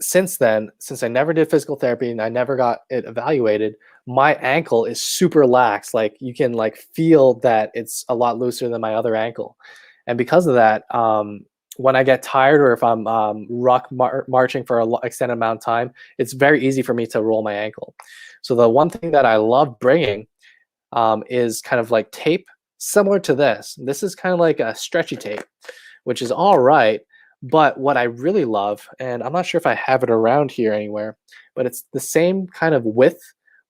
since then, since I never did physical therapy and I never got it evaluated, my ankle is super lax. Like you can like feel that it's a lot looser than my other ankle. And because of that, when I get tired or if I'm marching for an extended amount of time, it's very easy for me to roll my ankle. So the one thing that I love bringing is kind of like tape similar to this. This is kind of like a stretchy tape, which is all right. But what I really love, and I'm not sure if I have it around here anywhere, but it's the same kind of width,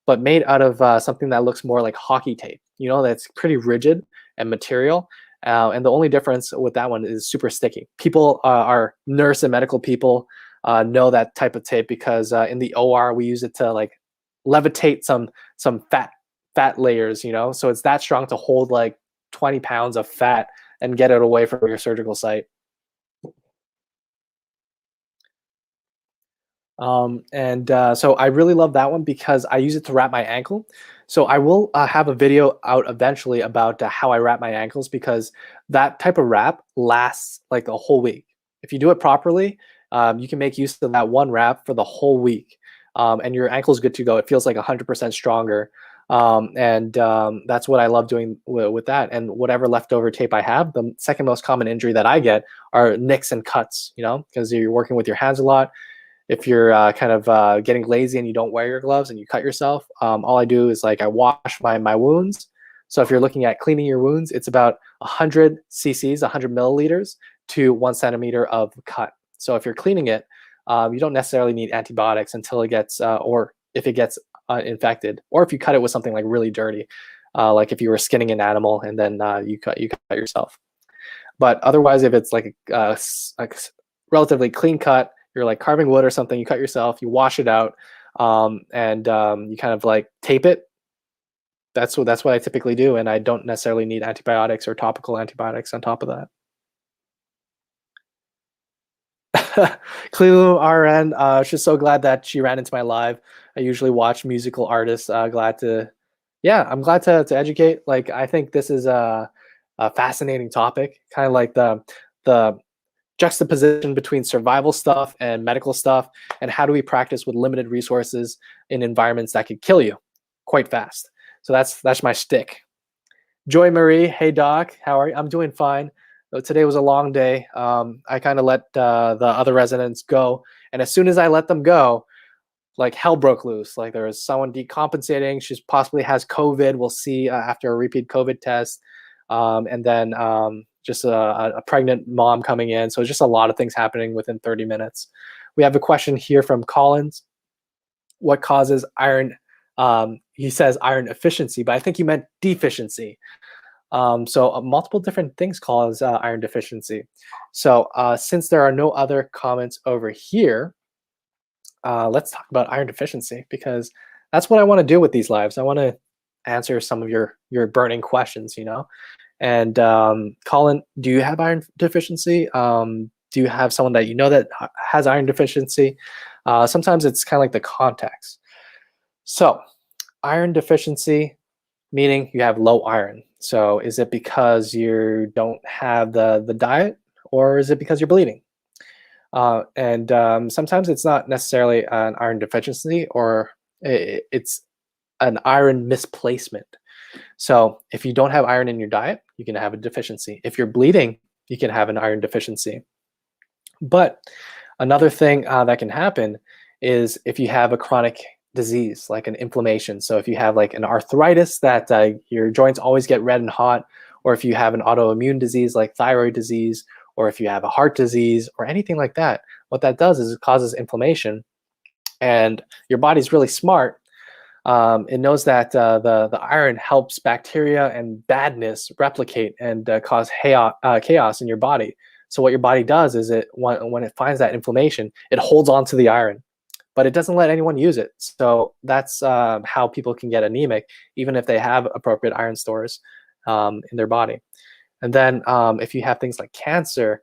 but made out of something that looks more like hockey tape. You know, that's pretty rigid and material. And the only difference with that one is super sticky. People, our nurse and medical people, know that type of tape because in the OR we use it to like levitate some fat layers. You know, so it's that strong to hold like 20 pounds of fat and get it away from your surgical site. So I really love that one because I use it to wrap my ankle. So I will have a video out eventually about how I wrap my ankles because that type of wrap lasts like a whole week. If you do it properly, you can make use of that one wrap for the whole week, and your ankle's good to go. It feels like 100% stronger. That's what I love doing with that. And whatever leftover tape I have, the second most common injury that I get are nicks and cuts, you know, because you're working with your hands a lot. If you're getting lazy and you don't wear your gloves and you cut yourself, all I do is like I wash my wounds. So if you're looking at cleaning your wounds, it's about 100 cc's, 100 milliliters to 1 centimeter of cut. So if you're cleaning it, you don't necessarily need antibiotics until it gets, or if it gets infected, or if you cut it with something like really dirty, like if you were skinning an animal and then you cut yourself. But otherwise, if it's like a relatively clean cut, you're like carving wood or something, you cut yourself, you wash it out, and you kind of like tape it. That's what I typically do, and I don't necessarily need antibiotics or topical antibiotics on top of that. Cleo RN, she's so glad that she ran into my live. I usually watch musical artists. I'm glad to educate. Like I think this is a fascinating topic, kind of like the juxtaposition between survival stuff and medical stuff, and how do we practice with limited resources in environments that could kill you quite fast. So that's my shtick. Joy Marie, hey doc, how are you? I'm doing fine. Today was a long day. I kind of let the other residents go, and as soon as I let them go, like hell broke loose. Like there was someone decompensating. She possibly has COVID. We'll see after a repeat COVID test, and then just a pregnant mom coming in. So it's just a lot of things happening within 30 minutes. We have a question here from Collins. What causes iron? He says iron efficiency, but I think he meant deficiency. So multiple different things cause iron deficiency. So since there are no other comments over here, let's talk about iron deficiency because that's what I want to do with these lives. I want to answer some of your burning questions, you know. And Colin, do you have iron deficiency? Do you have someone that you know that has iron deficiency? Sometimes it's kind of like the context. So iron deficiency, meaning you have low iron. So is it because you don't have the diet, or is it because you're bleeding? Sometimes it's not necessarily an iron deficiency, or it's an iron misplacement. So if you don't have iron in your diet, you can have a deficiency. If you're bleeding, you can have an iron deficiency. But another thing that can happen is if you have a chronic disease, like an inflammation. So if you have like an arthritis that your joints always get red and hot, or if you have an autoimmune disease like thyroid disease, or if you have a heart disease or anything like that, what that does is it causes inflammation. And your body's really smart. It knows that the iron helps bacteria and badness replicate and cause chaos in your body. So what your body does is when it finds that inflammation, it holds on to the iron, but it doesn't let anyone use it. So that's how people can get anemic, even if they have appropriate iron stores in their body. And then if you have things like cancer,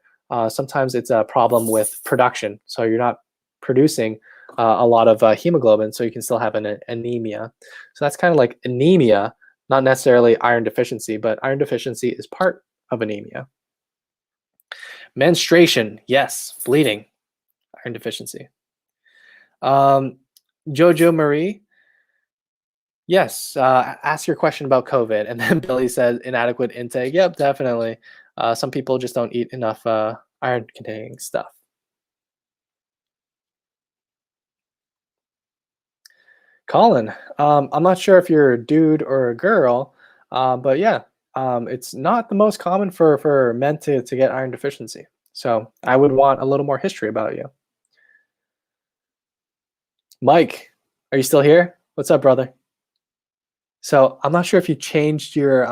sometimes it's a problem with production. So you're not producing a lot of hemoglobin, so you can still have an anemia. So that's kind of like anemia, not necessarily iron deficiency, but iron deficiency is part of anemia. Menstruation, yes, bleeding, iron deficiency. Jojo Marie, yes, ask your question about COVID. And then Billy said inadequate intake. Yep, definitely. Some people just don't eat enough iron-containing stuff. Colin, I'm not sure if you're a dude or a girl, but yeah, it's not the most common for men to get iron deficiency. So I would want a little more history about you. Mike, are you still here? What's up, brother? So I'm not sure if you changed your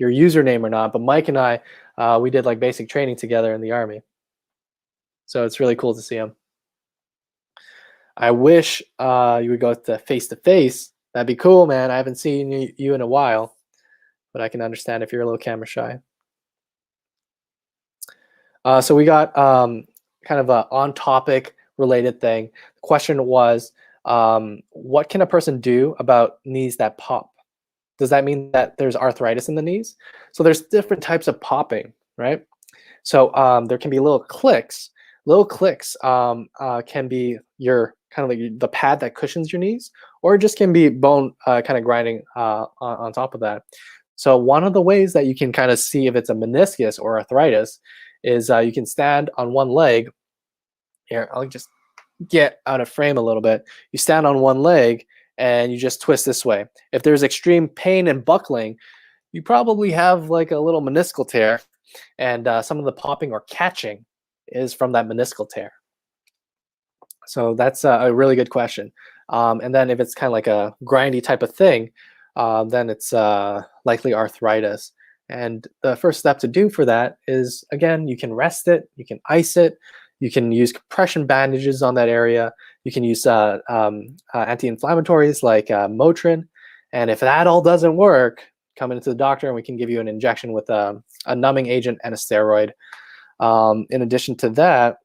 username or not, but Mike and I, we did like basic training together in the army. So it's really cool to see him. I wish you would go to face. That'd be cool, man. I haven't seen you in a while, but I can understand if you're a little camera shy. So we got kind of a on-topic related thing. The question was, what can a person do about knees that pop? Does that mean that there's arthritis in the knees? So there's different types of popping, right? So there can be little clicks. Little clicks can be your kind of like the pad that cushions your knees, or it just can be bone kind of grinding on top of that. So one of the ways that you can kind of see if it's a meniscus or arthritis is you can stand on one leg. Here, I'll just get out of frame a little bit. You stand on one leg and you just twist this way. If there's extreme pain and buckling, you probably have like a little meniscal tear, and some of the popping or catching is from that meniscal tear. So that's a really good question. And then if it's kind of like a grindy type of thing, then it's likely arthritis. And the first step to do for that is, again, you can rest it, you can ice it, you can use compression bandages on that area, you can use anti-inflammatories like Motrin. And if that all doesn't work, come into the doctor and we can give you an injection with a numbing agent and a steroid. In addition to that,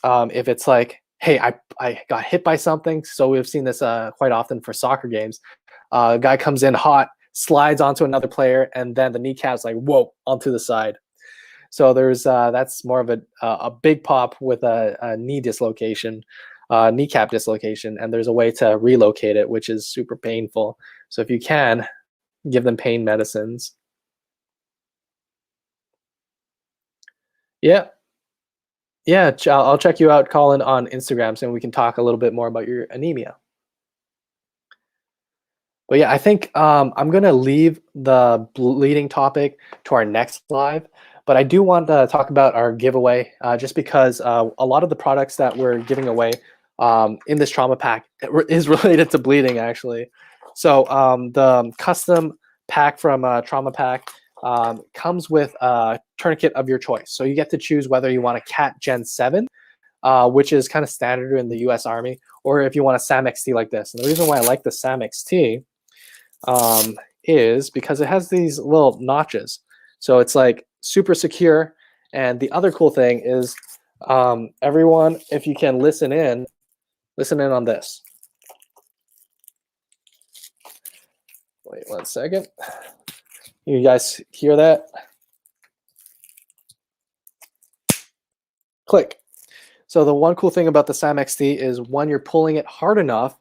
if it's like, hey, I got hit by something, so we've seen this quite often for soccer games. A guy comes in hot, slides onto another player, and then the kneecap's like, whoa, onto the side. So there's that's more of a big pop with a knee dislocation, kneecap dislocation, and there's a way to relocate it, which is super painful. So if you can, give them pain medicines. Yeah. Yeah, I'll check you out, Colin, on Instagram, so we can talk a little bit more about your anemia. But yeah, I think I'm gonna leave the bleeding topic to our next live. But I do want to talk about our giveaway, just because a lot of the products that we're giving away in this trauma pack is related to bleeding, actually. So the custom pack from Trauma Pack comes with a tourniquet of your choice. So you get to choose whether you want a CAT Gen 7, which is kind of standard in the US Army, or if you want a SAM XT like this. And the reason why I like the SAM XT is because it has these little notches. So it's like super secure. And the other cool thing is everyone, if you can listen in on this. Wait 1 second. You guys hear that? Click. So the one cool thing about the SAM XT is when you're pulling it hard enough,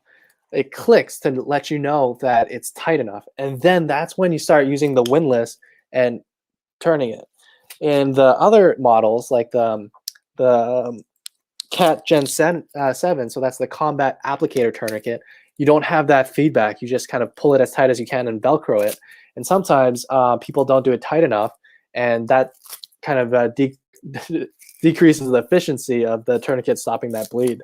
it clicks to let you know that it's tight enough. And then that's when you start using the windlass and turning it. In the other models, like the CAT Gen 7, so that's the combat applicator tourniquet, you don't have that feedback. You just kind of pull it as tight as you can and Velcro it. And sometimes people don't do it tight enough, and that kind of decreases the efficiency of the tourniquet stopping that bleed.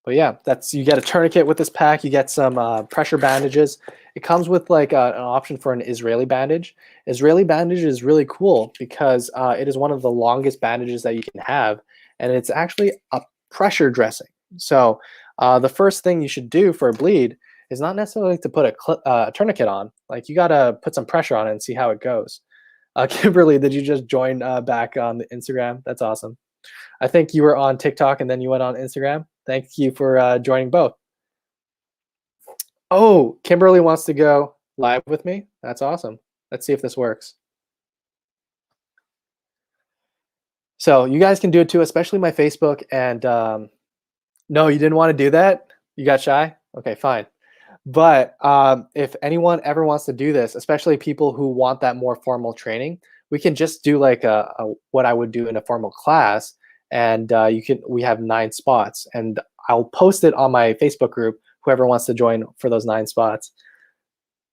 But yeah, you get a tourniquet with this pack. You get some pressure bandages. It comes with like an option for an Israeli bandage. Israeli bandage is really cool because it is one of the longest bandages that you can have, and it's actually a pressure dressing. So the first thing you should do for a bleed is not necessarily to put a tourniquet on. Like, you gotta put some pressure on it and see how it goes. Kimberly, did you just join back on the Instagram? That's awesome. I think you were on TikTok and then you went on Instagram. Thank you for joining both. Oh, Kimberly wants to go live with me. That's awesome. Let's see if this works. So you guys can do it too, especially my Facebook. And no, you didn't want to do that? You got shy? Okay, fine. But if anyone ever wants to do this, especially people who want that more formal training, we can just do like what I would do in a formal class, and we have 9 spots, and I'll post it on my Facebook group. Whoever wants to join for those 9 spots.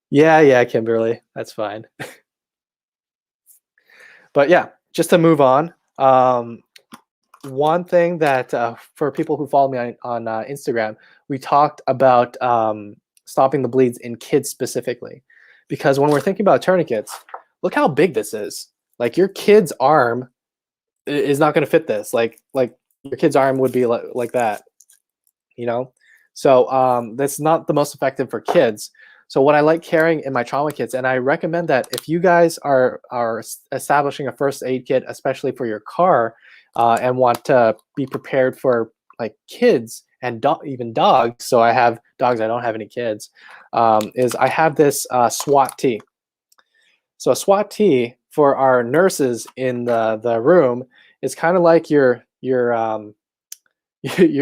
Yeah, yeah, Kimberly, that's fine. But yeah, just to move on. One thing that for people who follow me on Instagram, we talked about stopping the bleeds in kids specifically, because when we're thinking about tourniquets, look how big this is. Like your kid's arm is not going to fit this. Like your kid's arm would be like that, you know. So that's not the most effective for kids. So what I like carrying in my trauma kits, and I recommend that if you guys are establishing a first aid kit, especially for your car, and want to be prepared for like kids and even dogs. So I have dogs. I don't have any kids. Is I have this SWAT T. So a SWAT T for our nurses in the room is kind of like your your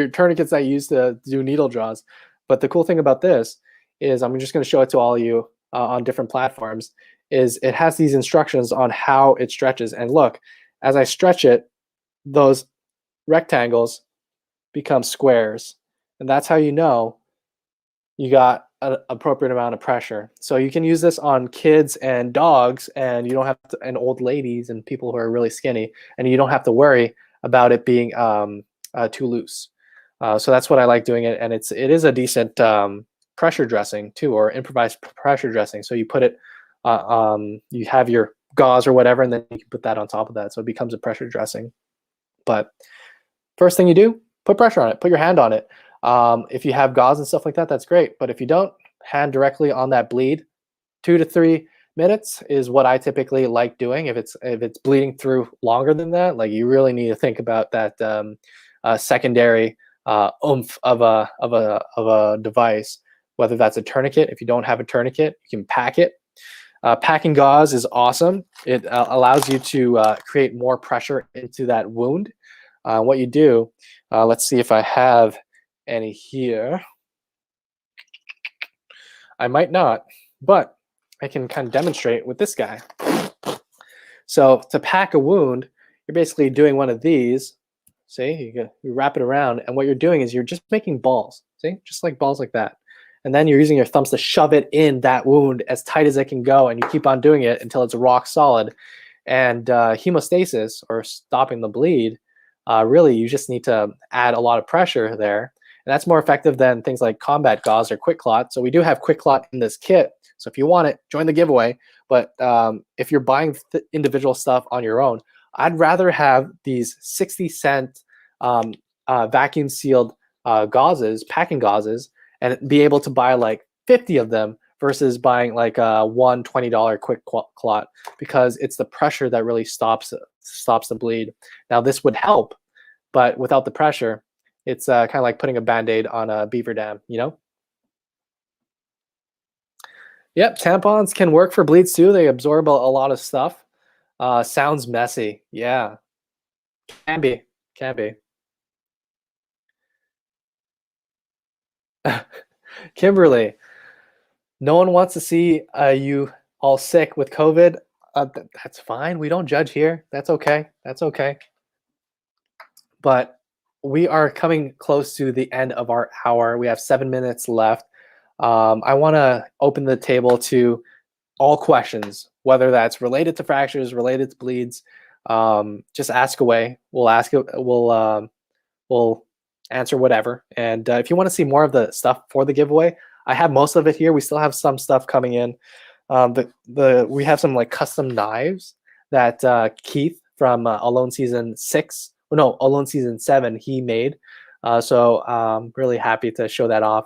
tourniquets that you use to do needle draws. But the cool thing about this is, I'm just going to show it to all of you on different platforms, is it has these instructions on how it stretches. And look, as I stretch it, those rectangles become squares. And that's how you know you got an appropriate amount of pressure. So you can use this on kids and dogs, and you don't have to, and old ladies and people who are really skinny, and you don't have to worry about it being too loose. So that's what I like doing it, and it is a decent pressure dressing too, or improvised pressure dressing. So you put it, you have your gauze or whatever, and then you can put that on top of that, so it becomes a pressure dressing. But first thing you do, put pressure on it, put your hand on it. If you have gauze and stuff like that, that's great. But if you don't, hand directly on that bleed. 2 to 3 minutes is what I typically like doing. If it's bleeding through longer than that, like you really need to think about that secondary oomph of a device, whether that's a tourniquet. If you don't have a tourniquet, you can pack it. Packing gauze is awesome. It allows you to create more pressure into that wound. What you do, let's see if I have any here. I might not, but I can kind of demonstrate with this guy. So to pack a wound, you're basically doing one of these. See, you wrap it around, and what you're doing is you're just making balls. See, just like balls like that. And then you're using your thumbs to shove it in that wound as tight as it can go, and you keep on doing it until it's rock solid. And hemostasis, or stopping the bleed, really you just need to add a lot of pressure there. And that's more effective than things like combat gauze or quick clot. So we do have quick clot in this kit. So if you want it, join the giveaway. But if you're buying individual stuff on your own, I'd rather have these 60-cent vacuum sealed gauzes, packing gauzes, and be able to buy like 50 of them versus buying like a $120 quick clot, because it's the pressure that really stops the bleed. Now this would help, but without the pressure, it's kind of like putting a Band-Aid on a beaver dam, you know? Yep, tampons can work for bleeds too. They absorb a lot of stuff. Sounds messy. Yeah, can be, can be. Kimberly, no one wants to see you all sick with COVID. That's fine. We don't judge here. That's okay. That's okay. But we are coming close to the end of our hour. We have 7 minutes left. I want to open the table to all questions, whether that's related to fractures, related to bleeds. Just ask away. We'll ask it. We'll answer whatever. And if you want to see more of the stuff for the giveaway, I have most of it here. We still have some stuff coming in. We have some like custom knives that Keith from Alone Season 6, no, Alone Season 7, he made. So I'm really happy to show that off.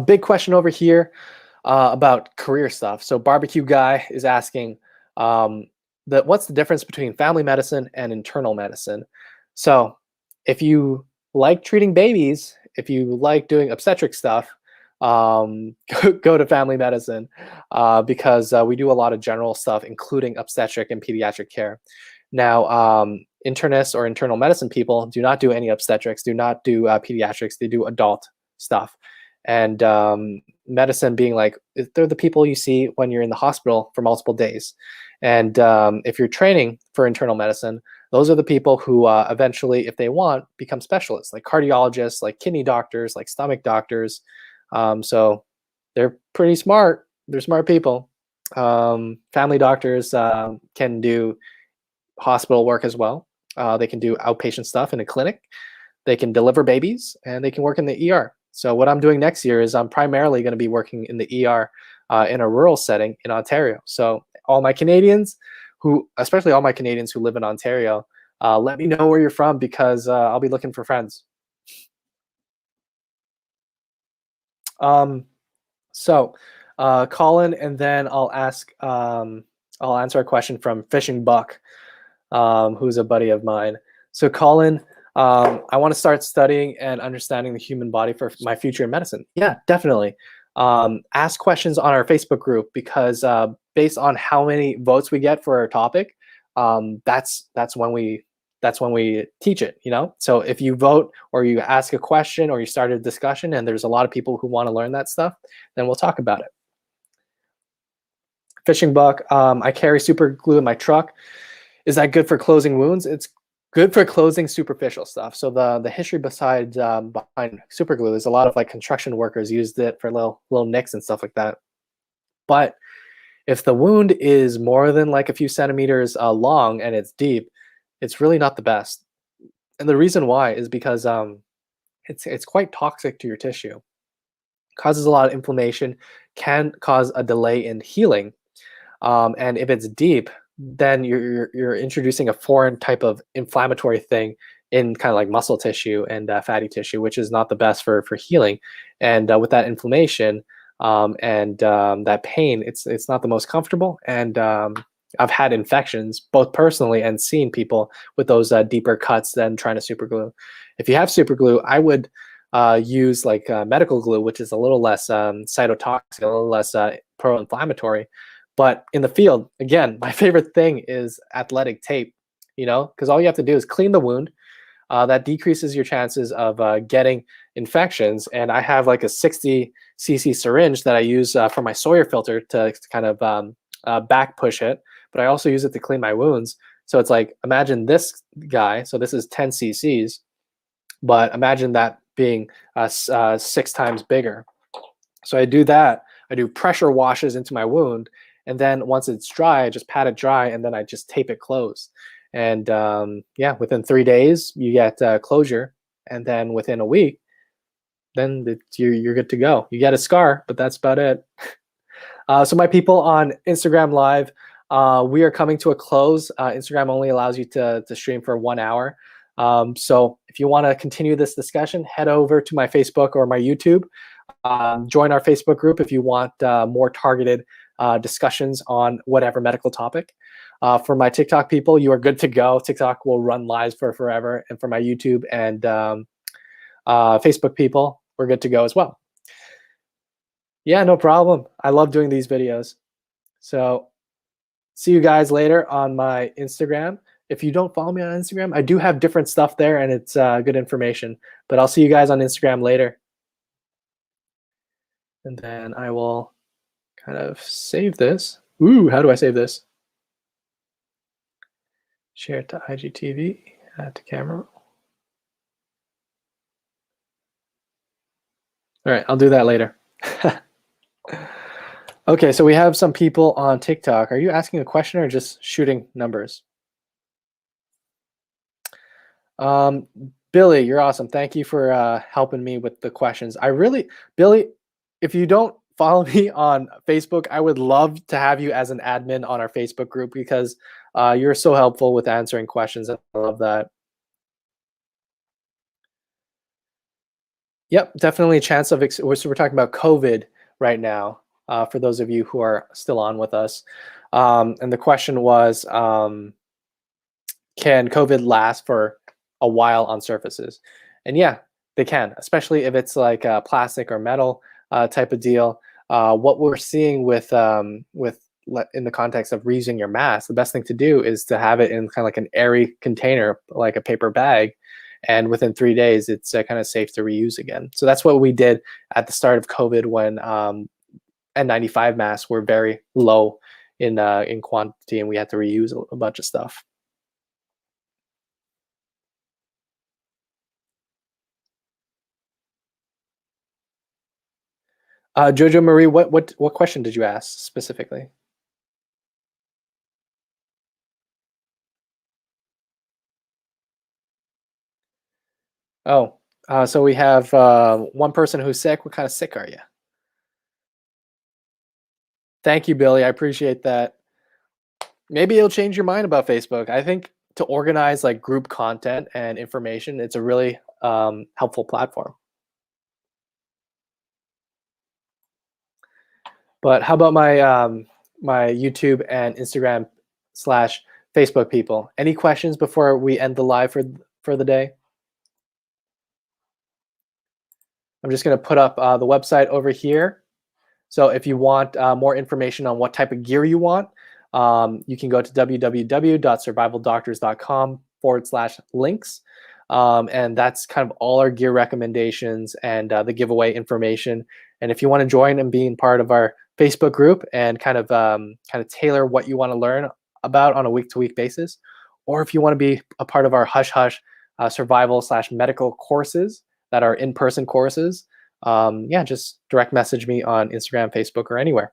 Big question over here about career stuff. So Barbecue Guy is asking, what's the difference between family medicine and internal medicine? So if you like treating babies, if you like doing obstetric stuff, go to family medicine because we do a lot of general stuff, including obstetric and pediatric care. Now, internists or internal medicine people do not do any obstetrics, do not do pediatrics. They do adult stuff. And medicine being like, they're the people you see when you're in the hospital for multiple days. And if you're training for internal medicine, those are the people who eventually, if they want, become specialists, like cardiologists, like kidney doctors, like stomach doctors. So they're pretty smart. They're smart people. Family doctors can do hospital work as well. They can do outpatient stuff in a clinic. They can deliver babies, and they can work in the ER. So what I'm doing next year is I'm primarily going to be working in the ER in a rural setting in Ontario. So all my Canadians especially all my Canadians who live in Ontario, let me know where you're from, because I'll be looking for friends. So Colin, and then I'll answer a question from Fishing Buck, who's a buddy of mine. So Colin, I want to start studying and understanding the human body for my future in medicine. Yeah, definitely. Ask questions on our Facebook group, because based on how many votes we get for our topic, that's when we teach it, you know? So if you vote or you ask a question or you start a discussion and there's a lot of people who want to learn that stuff, then we'll talk about it. Fishing Buck, I carry super glue in my truck. Is that good for closing wounds? It's good for closing superficial stuff. So the history behind super glue is a lot of like construction workers used it for little nicks and stuff like that. But if the wound is more than like a few centimeters long and it's deep, it's really not the best. And the reason why is because it's quite toxic to your tissue. Causes a lot of inflammation, can cause a delay in healing. And if it's deep, then you're introducing a foreign type of inflammatory thing in kind of like muscle tissue and fatty tissue, which is not the best for healing. And with that inflammation and that pain, it's not the most comfortable. And I've had infections both personally and seen people with those deeper cuts than trying to super glue. If you have super glue, I would use like medical glue, which is a little less cytotoxic, a little less pro-inflammatory. But in the field, again, my favorite thing is athletic tape, you know, because all you have to do is clean the wound. That decreases your chances of getting infections. And I have like a 60cc syringe that I use for my Sawyer filter to kind of back push it. But I also use it to clean my wounds. So it's like, imagine this guy. So this is 10 cc's, but imagine that being 6 times bigger. So I do that. I do pressure washes into my wound. And then once it's dry, I just pat it dry, and then I just tape it closed. And yeah, within 3 days, you get closure. And then within a week, then you're good to go. You get a scar, but that's about it. So my people on Instagram Live, we are coming to a close. Instagram only allows you to stream for 1 hour. So if you want to continue this discussion, head over to my Facebook or my YouTube. Join our Facebook group if you want more targeted discussions on whatever medical topic. For my TikTok people, you are good to go. TikTok will run lives for forever. And for my YouTube and Facebook people, we're good to go as well. Yeah, no problem. I love doing these videos. So see you guys later on my Instagram. If you don't follow me on Instagram, I do have different stuff there, and it's good information. But I'll see you guys on Instagram later. And then I will kind of save this. Ooh, how do I save this? Share it to IGTV, add to camera. All right, I'll do that later. Okay, so we have some people on TikTok. Are you asking a question or just shooting numbers? Billy, you're awesome. Thank you for helping me with the questions. Billy, if you don't follow me on Facebook, I would love to have you as an admin on our Facebook group, because you're so helpful with answering questions. I love that. Yep, definitely a chance of, so we're talking about COVID right now, for those of you who are still on with us. And the question was, can COVID last for a while on surfaces? And yeah, they can, especially if it's like a plastic or metal type of deal. What we're seeing with in the context of reusing your mask, the best thing to do is to have it in kind of like an airy container, like a paper bag. And within 3 days, it's kind of safe to reuse again. So that's what we did at the start of COVID when N95 masks were very low in quantity, and we had to reuse a bunch of stuff. Jojo Marie, what question did you ask specifically? Oh, so we have one person who's sick. What kind of sick are you? Thank you, Billy. I appreciate that. Maybe it'll change your mind about Facebook. I think to organize like group content and information, it's a really helpful platform. But how about my YouTube and Instagram / Facebook people? Any questions before we end the live for the day? I'm just going to put up the website over here. So if you want more information on what type of gear you want, you can go to www.survivaldoctors.com/links. And that's kind of all our gear recommendations and the giveaway information. And if you want to join and being part of our Facebook group and kind of tailor what you want to learn about on a week-to-week basis, or if you want to be a part of our Hush Hush survival / medical courses that are in-person courses, yeah, just direct message me on Instagram, Facebook, or anywhere.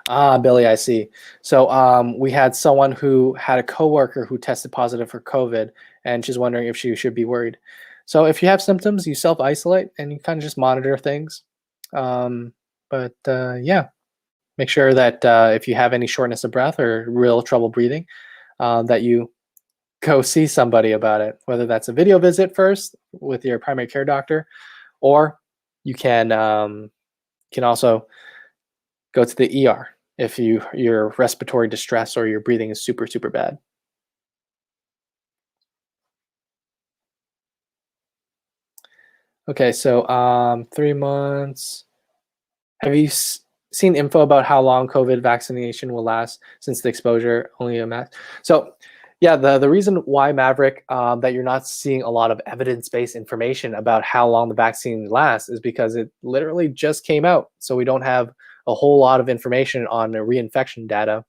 Billy, I see. So we had someone who had a coworker who tested positive for COVID, and she's wondering if she should be worried. So if you have symptoms, you self-isolate and you kind of just monitor things. Yeah, make sure that if you have any shortness of breath or real trouble breathing, that you go see somebody about it, whether that's a video visit first with your primary care doctor, or you can also go to the ER if your respiratory distress or your breathing is super, super bad. Okay, so 3 months. Have you seen info about how long COVID vaccination will last since the exposure only a mask? So yeah, the reason why, Maverick, that you're not seeing a lot of evidence-based information about how long the vaccine lasts is because it literally just came out. So we don't have a whole lot of information on the reinfection data.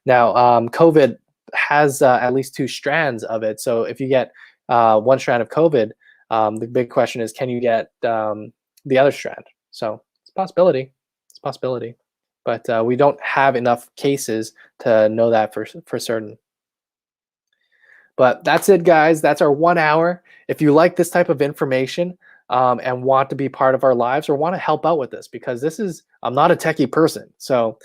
Now, COVID has at least 2 strands of it. So if you get one strand of COVID, the big question is, can you get the other strand? So it's a possibility. It's a possibility. But we don't have enough cases to know that for certain. But that's it, guys. That's our 1 hour. If you like this type of information and want to be part of our lives or want to help out with this, because I'm not a techie person. So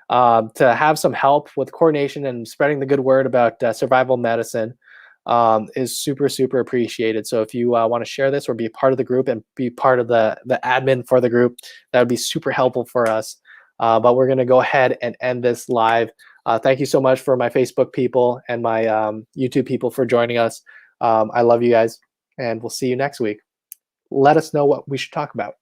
to have some help with coordination and spreading the good word about survival medicine is super, super appreciated. So if you want to share this or be a part of the group and be part of the admin for the group, that would be super helpful for us. But we're going to go ahead and end this live. Thank you so much for my Facebook people and my YouTube people for joining us. I love you guys, and we'll see you next week. Let us know what we should talk about.